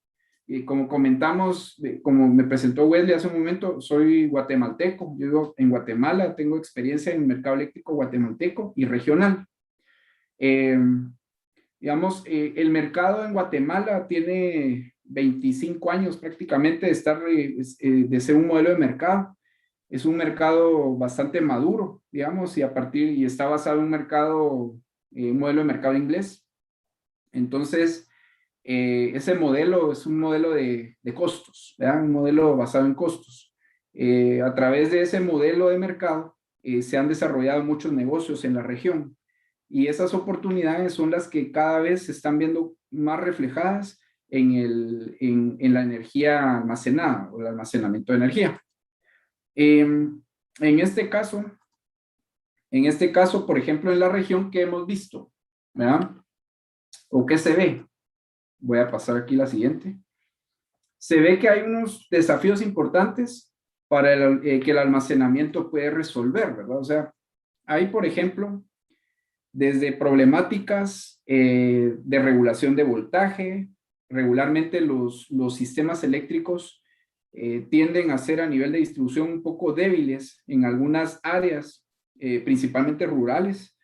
Como comentamos, como me presentó Wesley hace un momento, soy guatemalteco. Yo vivo en Guatemala, tengo experiencia en el mercado eléctrico guatemalteco y regional. Digamos, el mercado en Guatemala tiene 25 años prácticamente de ser un modelo de mercado. Es un mercado bastante maduro, digamos, y está basado en un modelo de mercado inglés. Entonces, ese modelo es un modelo de costos, ¿verdad? Un modelo basado en costos. A través de ese modelo de mercado se han desarrollado muchos negocios en la región. Y esas oportunidades son las que cada vez se están viendo más reflejadas en la energía almacenada o el almacenamiento de energía. En este caso, por ejemplo, en la región que hemos visto, ¿verdad? ¿O qué se ve? Voy a pasar aquí la siguiente. Se ve que hay unos desafíos importantes para que el almacenamiento puede resolver, ¿verdad? O sea, hay, por ejemplo, desde problemáticas de regulación de voltaje. Regularmente los sistemas eléctricos tienden a ser a nivel de distribución un poco débiles en algunas áreas, principalmente rurales,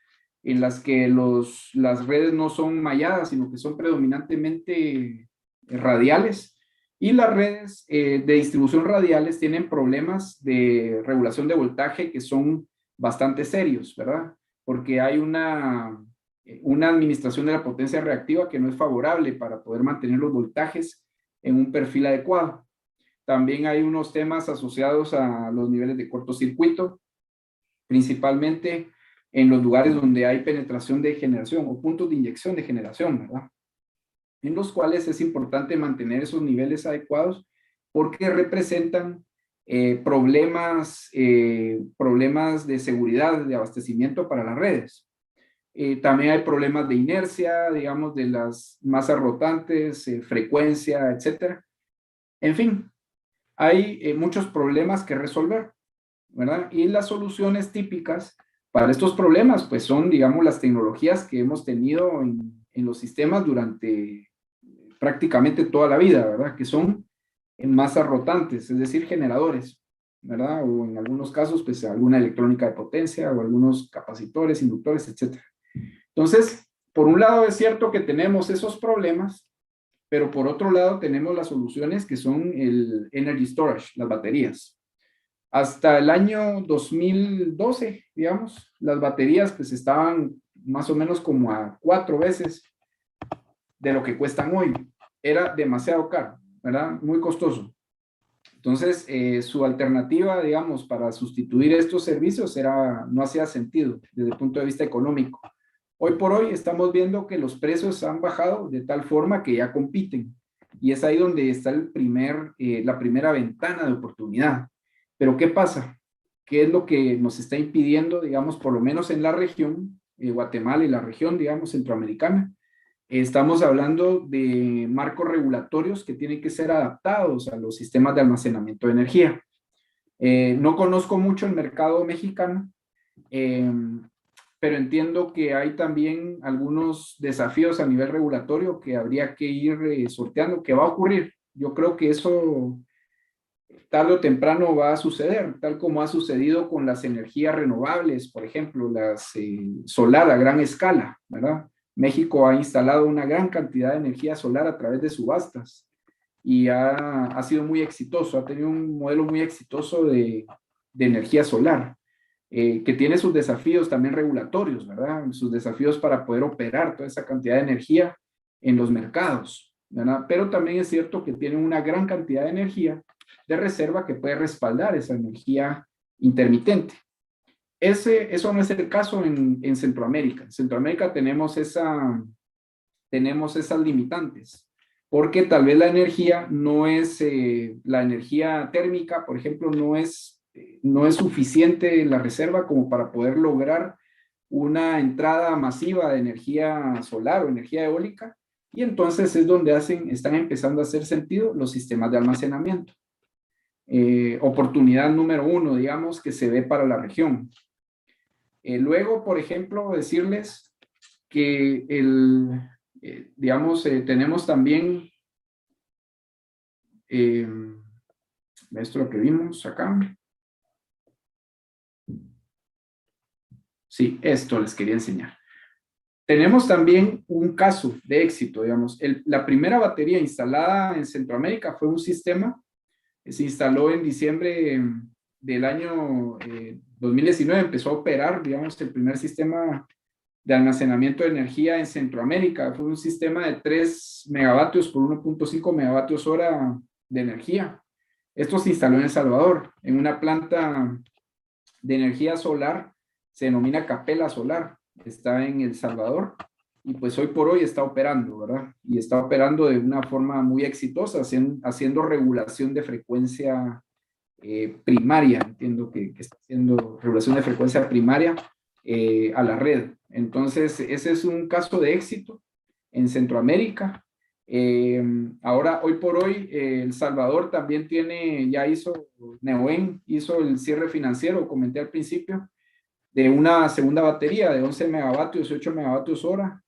en las que las redes no son malladas, sino que son predominantemente radiales. Y las redes de distribución radiales tienen problemas de regulación de voltaje que son bastante serios, ¿verdad? Porque hay una administración de la potencia reactiva que no es favorable para poder mantener los voltajes en un perfil adecuado. También hay unos temas asociados a los niveles de cortocircuito, principalmente en los lugares donde hay penetración de generación o puntos de inyección de generación, ¿verdad? En los cuales es importante mantener esos niveles adecuados porque representan problemas de seguridad, de abastecimiento para las redes. También hay problemas de inercia, digamos, de las masas rotantes, frecuencia, etcétera. En fin, hay muchos problemas que resolver, ¿verdad? Y las soluciones típicas para estos problemas, pues son, digamos, las tecnologías que hemos tenido en los sistemas durante prácticamente toda la vida, ¿verdad? Que son en masas rotantes, es decir, generadores, ¿verdad? O en algunos casos, pues alguna electrónica de potencia o algunos capacitores, inductores, etcétera. Entonces, por un lado es cierto que tenemos esos problemas, pero por otro lado tenemos las soluciones que son el energy storage, las baterías. Hasta el año 2012, digamos, las baterías pues estaban más o menos como a 4 veces de lo que cuestan hoy. Era demasiado caro, ¿verdad? Muy costoso. Entonces, su alternativa, digamos, para sustituir estos servicios no hacía sentido desde el punto de vista económico. Hoy por hoy estamos viendo que los precios han bajado de tal forma que ya compiten. Y es ahí donde está la primera ventana de oportunidad. Pero ¿qué pasa? ¿Qué es lo que nos está impidiendo, digamos, por lo menos en la región, Guatemala y la región, digamos, centroamericana? Estamos hablando de marcos regulatorios que tienen que ser adaptados a los sistemas de almacenamiento de energía. No conozco mucho el mercado mexicano, pero entiendo que hay también algunos desafíos a nivel regulatorio que habría que ir sorteando, que va a ocurrir. Yo creo que eso tarde o temprano va a suceder, tal como ha sucedido con las energías renovables, por ejemplo, las solar a gran escala, ¿verdad? México ha instalado una gran cantidad de energía solar a través de subastas y ha sido muy exitoso, ha tenido un modelo muy exitoso de energía solar, que tiene sus desafíos también regulatorios, ¿verdad? Sus desafíos para poder operar toda esa cantidad de energía en los mercados, ¿verdad? Pero también es cierto que tiene una gran cantidad de energía de reserva que puede respaldar esa energía intermitente. Eso no es el caso en Centroamérica. En Centroamérica tenemos esas limitantes, porque tal vez la energía no es, la energía térmica, por ejemplo, no es suficiente la reserva como para poder lograr una entrada masiva de energía solar o energía eólica, y entonces es donde están empezando a hacer sentido los sistemas de almacenamiento. Oportunidad número 1, digamos, que se ve para la región. Luego, por ejemplo, decirles que tenemos también, esto es lo que vimos acá. Sí, esto les quería enseñar. Tenemos también un caso de éxito, digamos. La primera batería instalada en Centroamérica fue un sistema que se instaló en diciembre del año 2019, empezó a operar, digamos, el primer sistema de almacenamiento de energía en Centroamérica. Fue un sistema de 3 megavatios por 1.5 megavatios hora de energía. Esto se instaló en El Salvador, en una planta de energía solar, se denomina Capela Solar, está en El Salvador, y pues hoy por hoy está operando, ¿verdad? Y está operando de una forma muy exitosa, haciendo regulación de frecuencia primaria, entiendo que está haciendo regulación de frecuencia primaria a la red. Entonces, ese es un caso de éxito en Centroamérica. Ahora, hoy por hoy, El Salvador también Neoen hizo el cierre financiero, comenté al principio, de una segunda batería de 11 megavatios y 8 megavatios hora.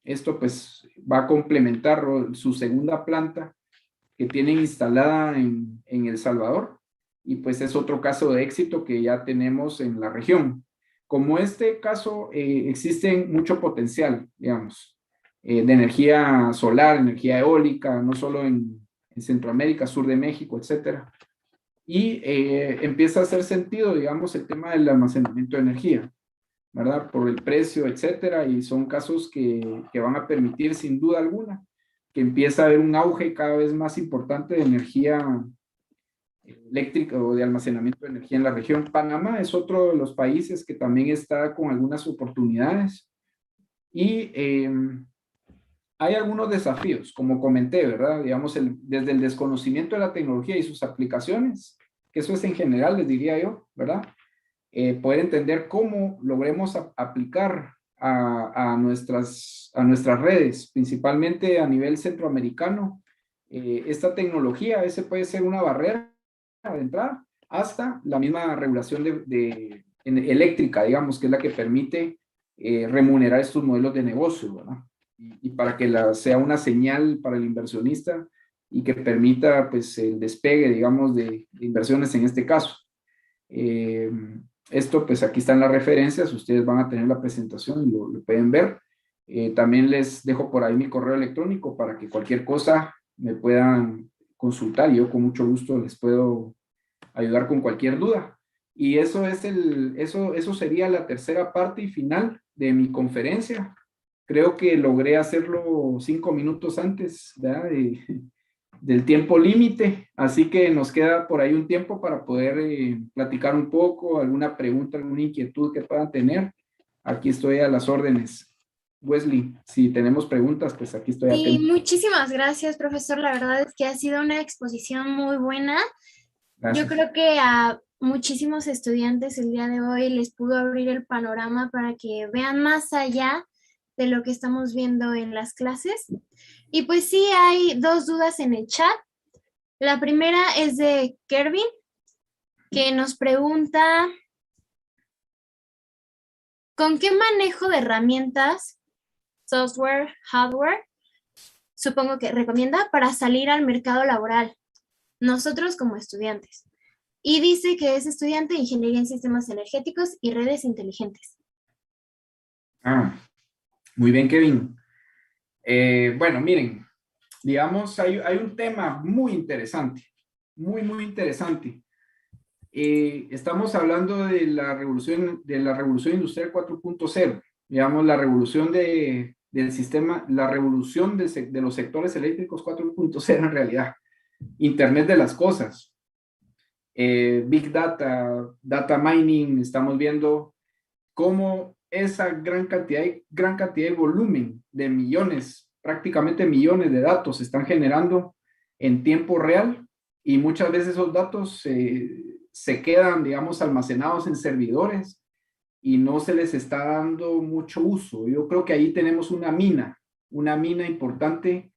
Esto pues va a complementar su segunda planta que tienen instalada en El Salvador, y pues es otro caso de éxito que ya tenemos en la región. Como este caso, existe mucho potencial, digamos, de energía solar, energía eólica, no solo en en Centroamérica, sur de México, etcétera. Y empieza a hacer sentido, digamos, el tema del almacenamiento de energía, ¿verdad? Por el precio, etcétera, y son casos que van a permitir, sin duda alguna, que empieza a haber un auge cada vez más importante de energía eléctrica o de almacenamiento de energía en la región. Panamá es otro de los países que también está con algunas oportunidades y hay algunos desafíos, como comenté, ¿verdad? Digamos, desde el desconocimiento de la tecnología y sus aplicaciones, que eso es en general, les diría yo, ¿verdad? Poder entender cómo logremos aplicar a nuestras redes, principalmente a nivel centroamericano, esta tecnología. Ese puede ser una barrera de entrada hasta la misma regulación eléctrica, digamos, que es la que permite remunerar estos modelos de negocio, ¿verdad? Y para que sea una señal para el inversionista y que permita, pues, el despegue, digamos, de inversiones en este caso. Esto, pues, aquí están las referencias, ustedes van a tener la presentación y lo pueden ver. También les dejo por ahí mi correo electrónico para que cualquier cosa me puedan consultar y yo con mucho gusto les puedo ayudar con cualquier duda. Y eso sería la tercera parte y final de mi conferencia. Creo que logré hacerlo 5 minutos antes, ¿verdad? Del tiempo límite, así que nos queda por ahí un tiempo para poder platicar un poco, alguna pregunta, alguna inquietud que puedan tener. Aquí estoy a las órdenes. Wesley, si tenemos preguntas, pues aquí estoy Sí, atento. muchísimas gracias, profesor. La verdad es que ha sido una exposición muy buena. Gracias. Yo creo que a muchísimos estudiantes el día de hoy les pudo abrir el panorama para que vean más allá de lo que estamos viendo en las clases. Y pues sí, hay 2 dudas en el chat. La primera es de Kervin, que nos pregunta, ¿con qué manejo de herramientas, software, hardware, supongo que recomienda para salir al mercado laboral, nosotros como estudiantes? Y dice que es estudiante de Ingeniería en Sistemas Energéticos y Redes Inteligentes. Muy bien, Kevin. Bueno, miren, digamos, hay un tema muy interesante, muy interesante. Estamos hablando de la revolución industrial 4.0, digamos, la revolución del sistema, la revolución de los sectores eléctricos 4.0 en realidad, Internet de las cosas, Big Data, Data Mining. Estamos viendo cómo esa gran cantidad de volumen de millones, prácticamente millones de datos se están generando en tiempo real y muchas veces esos datos se quedan, digamos, almacenados en servidores y no se les está dando mucho uso. Yo creo que ahí tenemos una mina importante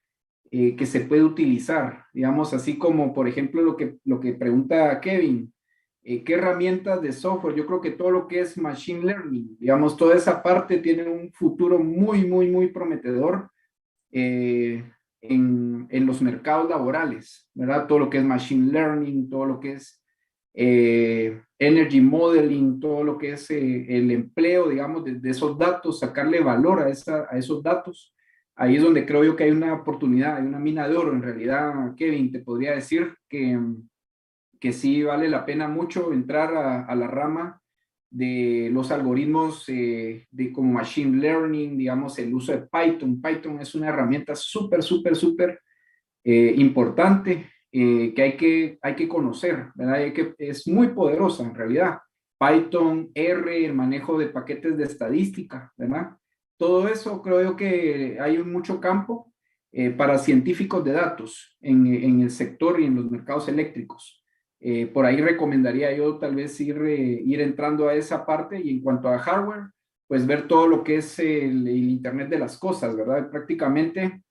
que se puede utilizar, digamos, así como, por ejemplo, lo que pregunta Kevin. ¿Qué herramientas de software? Yo creo que todo lo que es machine learning, digamos, toda esa parte tiene un futuro muy prometedor en los mercados laborales, ¿verdad? Todo lo que es machine learning, todo lo que es energy modeling, todo lo que es el empleo, digamos, de esos datos, sacarle valor a esos datos. Ahí es donde creo yo que hay una oportunidad, hay una mina de oro en realidad. Kevin, te podría decir que sí vale la pena mucho entrar a la rama de los algoritmos de como machine learning, digamos, el uso de Python. Python es una herramienta súper importante que hay que conocer, ¿verdad? Es muy poderosa en realidad. Python, R, el manejo de paquetes de estadística, ¿verdad? Todo eso creo yo que hay mucho campo para científicos de datos en el sector y en los mercados eléctricos. Por ahí recomendaría yo tal vez ir entrando a esa parte y en cuanto a hardware, pues ver todo lo que es el Internet de las cosas, ¿verdad? Prácticamente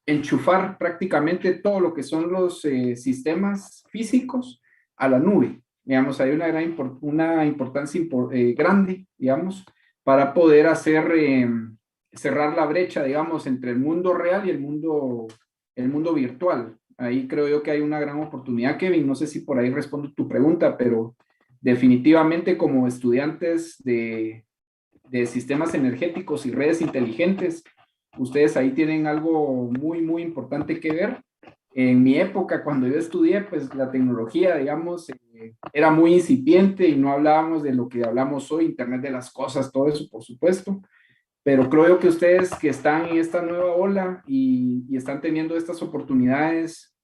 enchufar prácticamente todo lo que son los sistemas físicos a la nube. Digamos, hay una importancia grande, digamos, para poder cerrar la brecha, digamos, entre el mundo real y el mundo virtual. Ahí creo yo que hay una gran oportunidad, Kevin. No sé si por ahí respondo tu pregunta, pero definitivamente como estudiantes de sistemas energéticos y redes inteligentes, ustedes ahí tienen algo muy importante que ver En mi época, cuando yo estudié, pues la tecnología, digamos, era muy incipiente y no hablábamos de lo que hablamos hoy, Internet de las cosas, todo eso, por supuesto. Pero creo yo que ustedes que están en esta nueva ola y están teniendo estas oportunidades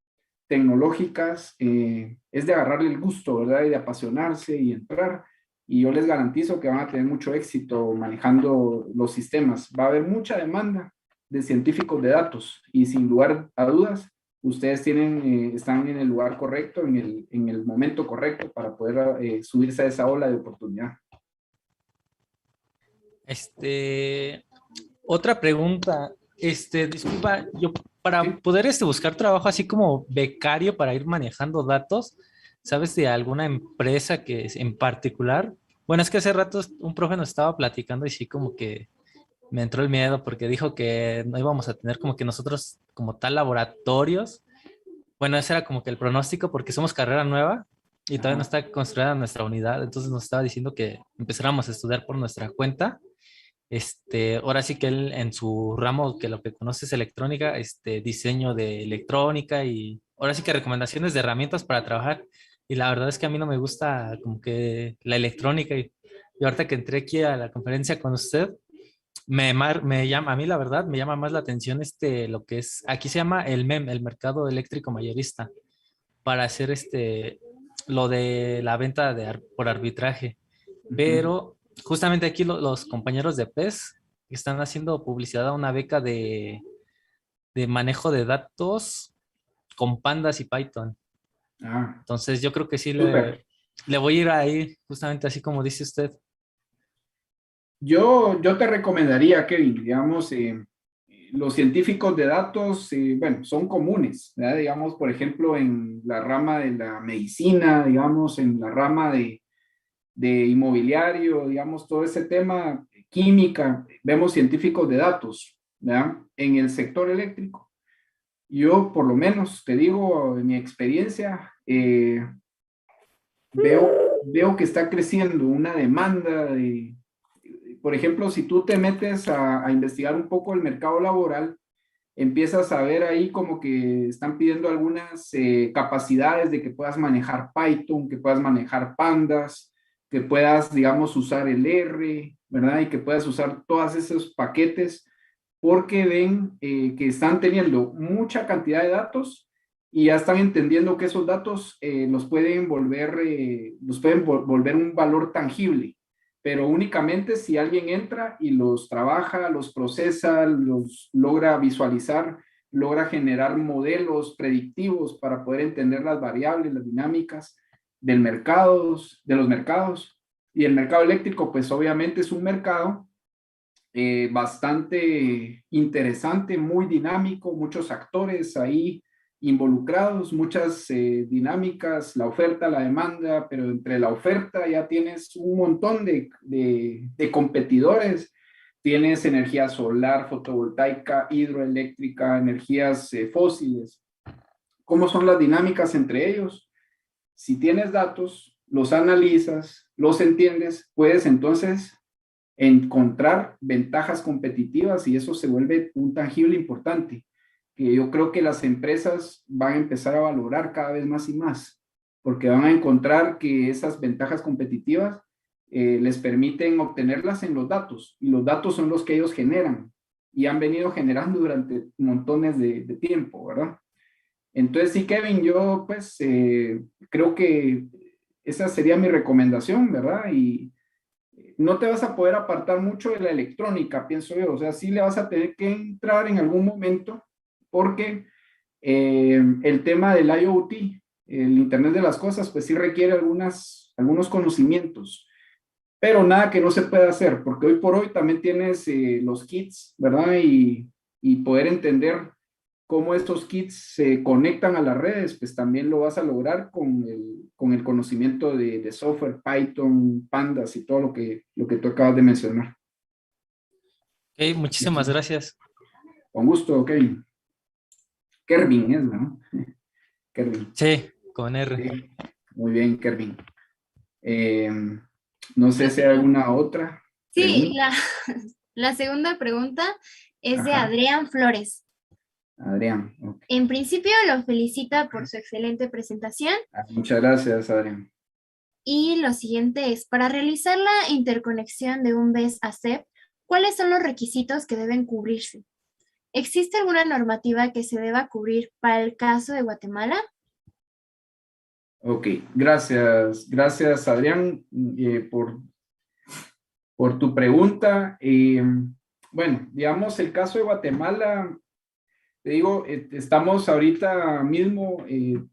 tecnológicas, es de agarrarle el gusto, ¿verdad? Y de apasionarse y entrar. Y yo les garantizo que van a tener mucho éxito manejando los sistemas. Va a haber mucha demanda de científicos de datos y sin lugar a dudas, ustedes están en el lugar correcto, en el momento correcto para poder subirse a esa ola de oportunidad. Otra pregunta, disculpa, yo para Sí. poder buscar trabajo así como becario para ir manejando datos, ¿sabes de alguna empresa que es en particular? Bueno, es que hace rato un profe nos estaba platicando y sí como que me entró el miedo porque dijo que no íbamos a tener como que nosotros como tal laboratorios. Bueno, ese era como que el pronóstico porque somos carrera nueva y todavía no Ajá. está construida nuestra unidad, entonces nos estaba diciendo que empezáramos a estudiar por nuestra cuenta. Ahora sí que él en su ramo, que lo que conoce es electrónica, diseño de electrónica y ahora sí que recomendaciones de herramientas para trabajar. Y la verdad es que a mí no me gusta como que la electrónica y ahorita que entré aquí a la conferencia con usted, me llama, a mí la verdad me llama más la atención lo que es, aquí se llama el MEM, el mercado eléctrico mayorista, para hacer lo de la venta por arbitraje. Uh-huh. Pero justamente aquí los compañeros de PES están haciendo publicidad a una beca de manejo de datos con Pandas y Python. Ah, Entonces yo creo que sí súper. le voy a ir ahí, justamente así como dice usted. Yo te recomendaría, Kevin, digamos, los científicos de datos, bueno, son comunes, ¿verdad? Digamos, por ejemplo, en la rama de la medicina, digamos, en la rama de inmobiliario, digamos, todo ese tema, química, vemos científicos de datos, ¿verdad? En el sector eléctrico. Yo, por lo menos, te digo, en mi experiencia, veo que está creciendo una demanda por ejemplo, si tú te metes a investigar un poco el mercado laboral, empiezas a ver ahí como que están pidiendo algunas capacidades de que puedas manejar Python, que puedas manejar pandas, que puedas, digamos, usar el R, ¿verdad? Y que puedas usar todos esos paquetes porque ven que están teniendo mucha cantidad de datos y ya están entendiendo que esos datos los pueden volver un valor tangible, pero únicamente si alguien entra y los trabaja, los procesa, los logra visualizar, logra generar modelos predictivos para poder entender las variables, las dinámicas de los mercados. Y el mercado eléctrico, pues obviamente es un mercado bastante interesante, muy dinámico, muchos actores ahí involucrados, muchas dinámicas, la oferta, la demanda, pero entre la oferta ya tienes un montón de competidores. Tienes energía solar, fotovoltaica, hidroeléctrica, energías fósiles. ¿Cómo son las dinámicas entre ellos? Si tienes datos, los analizas, los entiendes, puedes entonces encontrar ventajas competitivas y eso se vuelve un tangible importante que yo creo que las empresas van a empezar a valorar cada vez más y más, porque van a encontrar que esas ventajas competitivas les permiten obtenerlas en los datos y los datos son los que ellos generan y han venido generando durante montones de tiempo, ¿verdad? Entonces sí, Kevin, yo pues creo que esa sería mi recomendación, ¿verdad? Y no te vas a poder apartar mucho de la electrónica, pienso yo. O sea, sí le vas a tener que entrar en algún momento porque el tema del IoT, el Internet de las Cosas, pues sí requiere algunos conocimientos, pero nada que no se pueda hacer, porque hoy por hoy también tienes los kits, ¿verdad? Y poder entender cómo estos kits se conectan a las redes, pues también lo vas a lograr con el conocimiento de software, Python, Pandas y todo lo que tú acabas de mencionar. Ok, muchísimas gracias. Con gusto, Kevin. Kervin es, ¿no? Kervin. Sí, con R. Sí. Muy bien, Kervin. No sé si hay alguna otra Sí, pregunta. la segunda pregunta es de Ajá. Adrián Flores. Adrián. Ok. En principio, lo felicita por su excelente presentación. Muchas gracias, Adrián. Y lo siguiente es, para realizar la interconexión de un BES a CEP, ¿cuáles son los requisitos que deben cubrirse? ¿Existe alguna normativa que se deba cubrir para el caso de Guatemala? Ok, gracias. Gracias, Adrián, por tu pregunta. Bueno, digamos, el caso de Guatemala, te digo, estamos ahorita mismo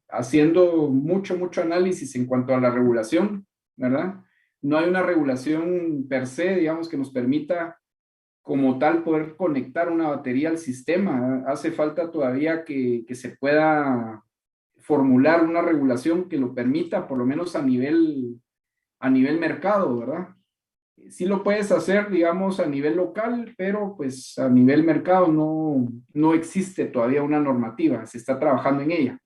haciendo mucho análisis en cuanto a la regulación, ¿verdad? No hay una regulación per se, digamos, que nos permita como tal poder conectar una batería al sistema. Hace falta todavía que se pueda formular una regulación que lo permita, por lo menos a nivel mercado, ¿verdad? Sí lo puedes hacer, digamos, a nivel local, pero pues a nivel mercado no existe todavía una normativa, se está trabajando en ella.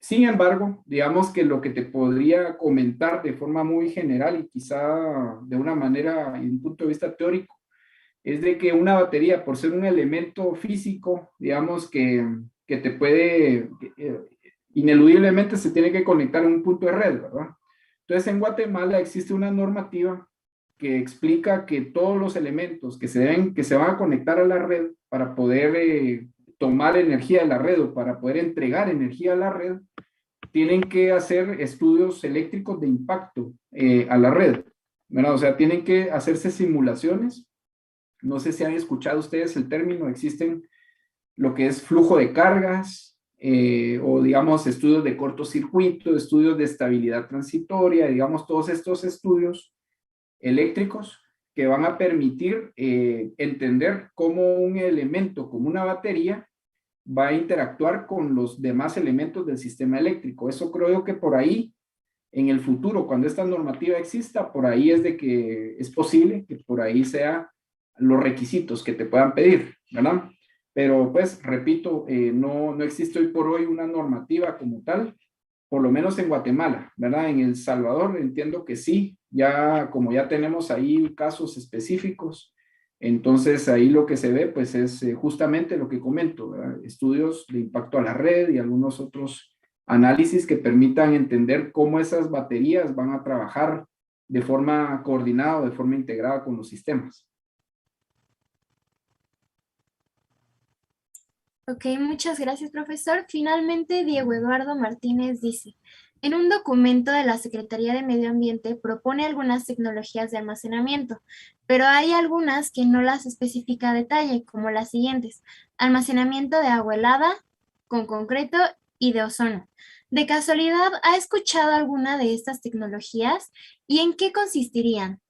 Sin embargo, digamos que lo que te podría comentar de forma muy general y quizá de una manera y de un punto de vista teórico, es de que una batería, por ser un elemento físico, digamos que te puede, ineludiblemente se tiene que conectar a un punto de red, ¿verdad? Entonces, en Guatemala existe una normativa que explica que todos los elementos que se van a conectar a la red para poder tomar energía de la red o para poder entregar energía a la red, tienen que hacer estudios eléctricos de impacto a la red, ¿verdad? O sea, tienen que hacerse simulaciones. No sé si han escuchado ustedes el término, existen lo que es flujo de cargas, o digamos estudios de cortocircuito, estudios de estabilidad transitoria, digamos todos estos estudios eléctricos que van a permitir entender cómo un elemento como una batería va a interactuar con los demás elementos del sistema eléctrico. Eso creo que por ahí, en el futuro, cuando esta normativa exista, por ahí es de que es posible que por ahí sea los requisitos que te puedan pedir, ¿verdad? Pero pues, repito, no existe hoy por hoy una normativa como tal, por lo menos en Guatemala, ¿verdad? En El Salvador entiendo que sí, ya como ya tenemos ahí casos específicos, entonces ahí lo que se ve pues es justamente lo que comento, ¿verdad? Estudios de impacto a la red y algunos otros análisis que permitan entender cómo esas baterías van a trabajar de forma coordinada o de forma integrada con los sistemas. Ok, muchas gracias, profesor. Finalmente, Diego Eduardo Martínez dice, en un documento de la Secretaría de Medio Ambiente propone algunas tecnologías de almacenamiento, pero hay algunas que no las especifica a detalle, como las siguientes: almacenamiento de agua helada, con concreto y de ozono. ¿De casualidad ha escuchado alguna de estas tecnologías y en qué consistirían?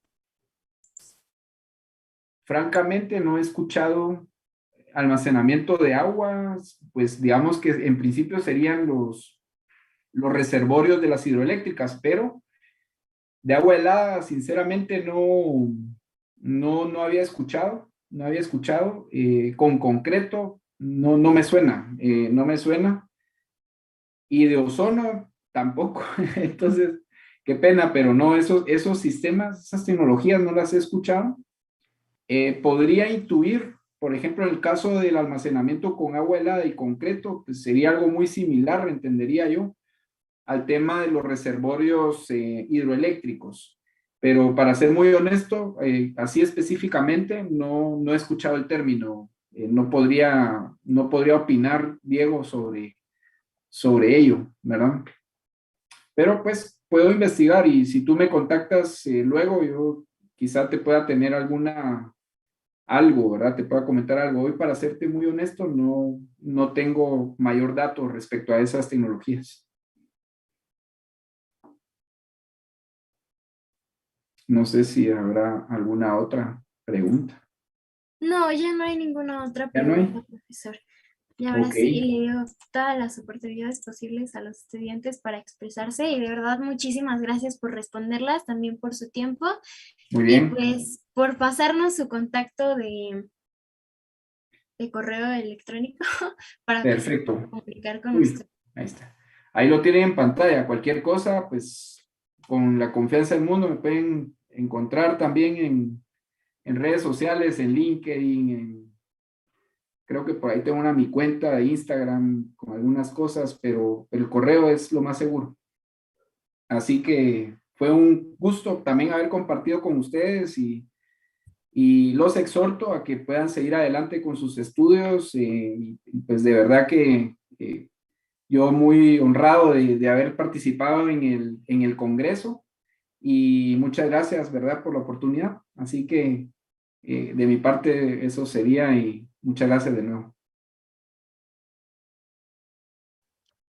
Francamente, no he escuchado almacenamiento de agua, pues digamos que en principio serían los reservorios de las hidroeléctricas, pero de agua helada, sinceramente, no había escuchado, con concreto, no me suena, no me suena, y de ozono tampoco, entonces, qué pena, pero no, esos sistemas, esas tecnologías no las he escuchado. Podría intuir, por ejemplo, en el caso del almacenamiento con agua helada y concreto, pues sería algo muy similar, entendería yo, al tema de los reservorios hidroeléctricos. Pero para ser muy honesto, así específicamente no he escuchado el término. No podría opinar, Diego, sobre ello, ¿verdad? Pero pues puedo investigar y si tú me contactas luego, yo quizá te pueda tener algo, ¿verdad? Te pueda comentar algo. Hoy, para serte muy honesto, no tengo mayor dato respecto a esas tecnologías. No sé si habrá alguna otra pregunta. No, ya no hay ninguna otra ¿Ya no hay? pregunta, profesor. Y ahora Ok, sí, le doy todas las oportunidades posibles a los estudiantes para expresarse y de verdad muchísimas gracias por responderlas, también por su tiempo muy y bien. pues por pasarnos su contacto de correo electrónico para que se pueda Perfecto. comunicar con Uy, usted. ahí está. Ahí lo tienen en pantalla. Cualquier cosa, pues con la confianza del mundo me pueden encontrar también en redes sociales, en LinkedIn, Creo que por ahí tengo mi cuenta de Instagram con algunas cosas, pero el correo es lo más seguro. Así que fue un gusto también haber compartido con ustedes y los exhorto a que puedan seguir adelante con sus estudios. Y pues de verdad que yo muy honrado de haber participado en el Congreso y muchas gracias, ¿verdad?, por la oportunidad. Así que de mi parte eso sería y muchas gracias de nuevo.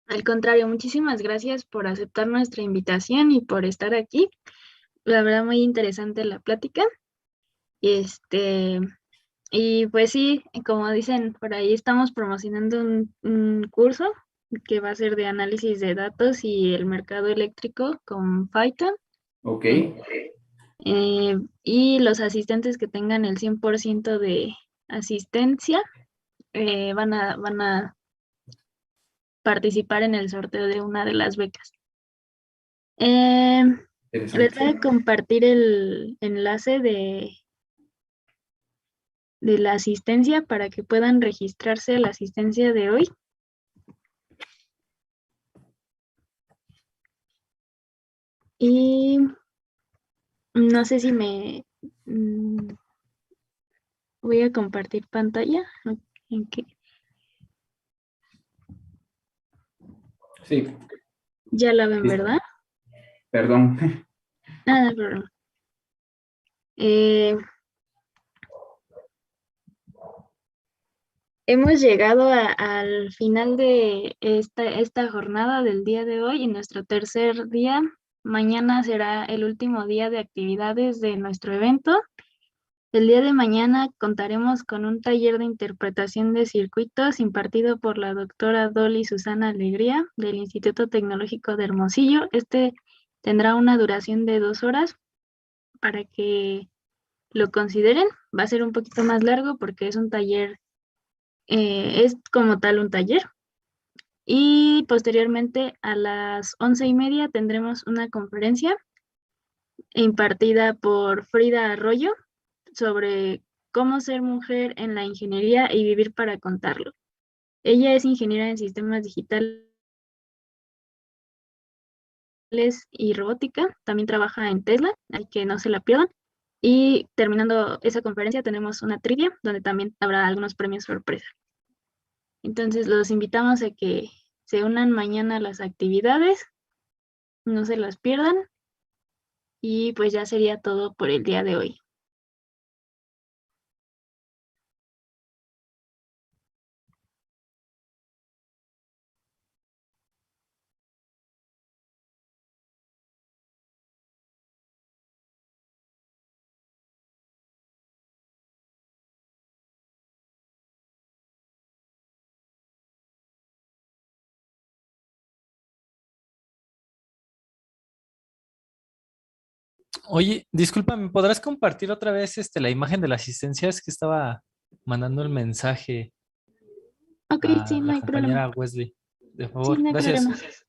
Al contrario, muchísimas gracias por aceptar nuestra invitación y por estar aquí. La verdad, muy interesante la plática. Y pues sí, como dicen por ahí, estamos promocionando un curso que va a ser de análisis de datos y el mercado eléctrico con Python. Ok. Y los asistentes que tengan el 100% de asistencia van a participar en el sorteo de una de las becas. Les voy a compartir el enlace de la asistencia para que puedan registrarse a la asistencia de hoy. Y no sé si voy a compartir pantalla. ¿En qué? Sí. Ya la ven, Sí. ¿verdad? Perdón. Nada, problema. Hemos llegado al final de esta jornada del día de hoy y nuestro tercer día. Mañana será el último día de actividades de nuestro evento. El día de mañana contaremos con un taller de interpretación de circuitos impartido por la doctora Dolly Susana Alegría del Instituto Tecnológico de Hermosillo. Este tendrá una duración de 2 horas para que lo consideren. Va a ser un poquito más largo porque es un taller, es como tal un taller. Y posteriormente a las 11:30 tendremos una conferencia impartida por Frida Arroyo sobre cómo ser mujer en la ingeniería y vivir para contarlo. Ella es ingeniera en sistemas digitales y robótica, también trabaja en Tesla, hay que no se la pierdan. Y terminando esa conferencia tenemos una trivia donde también habrá algunos premios sorpresa. Entonces los invitamos a que se unan mañana a las actividades, no se las pierdan. Y pues ya sería todo por el día de hoy. Oye, disculpa, ¿me podrás compartir otra vez la imagen de la asistencia? Es que estaba mandando el mensaje Ok, a sí, no la hay problema. compañera Wesley. De Sí, favor, no hay gracias. problema.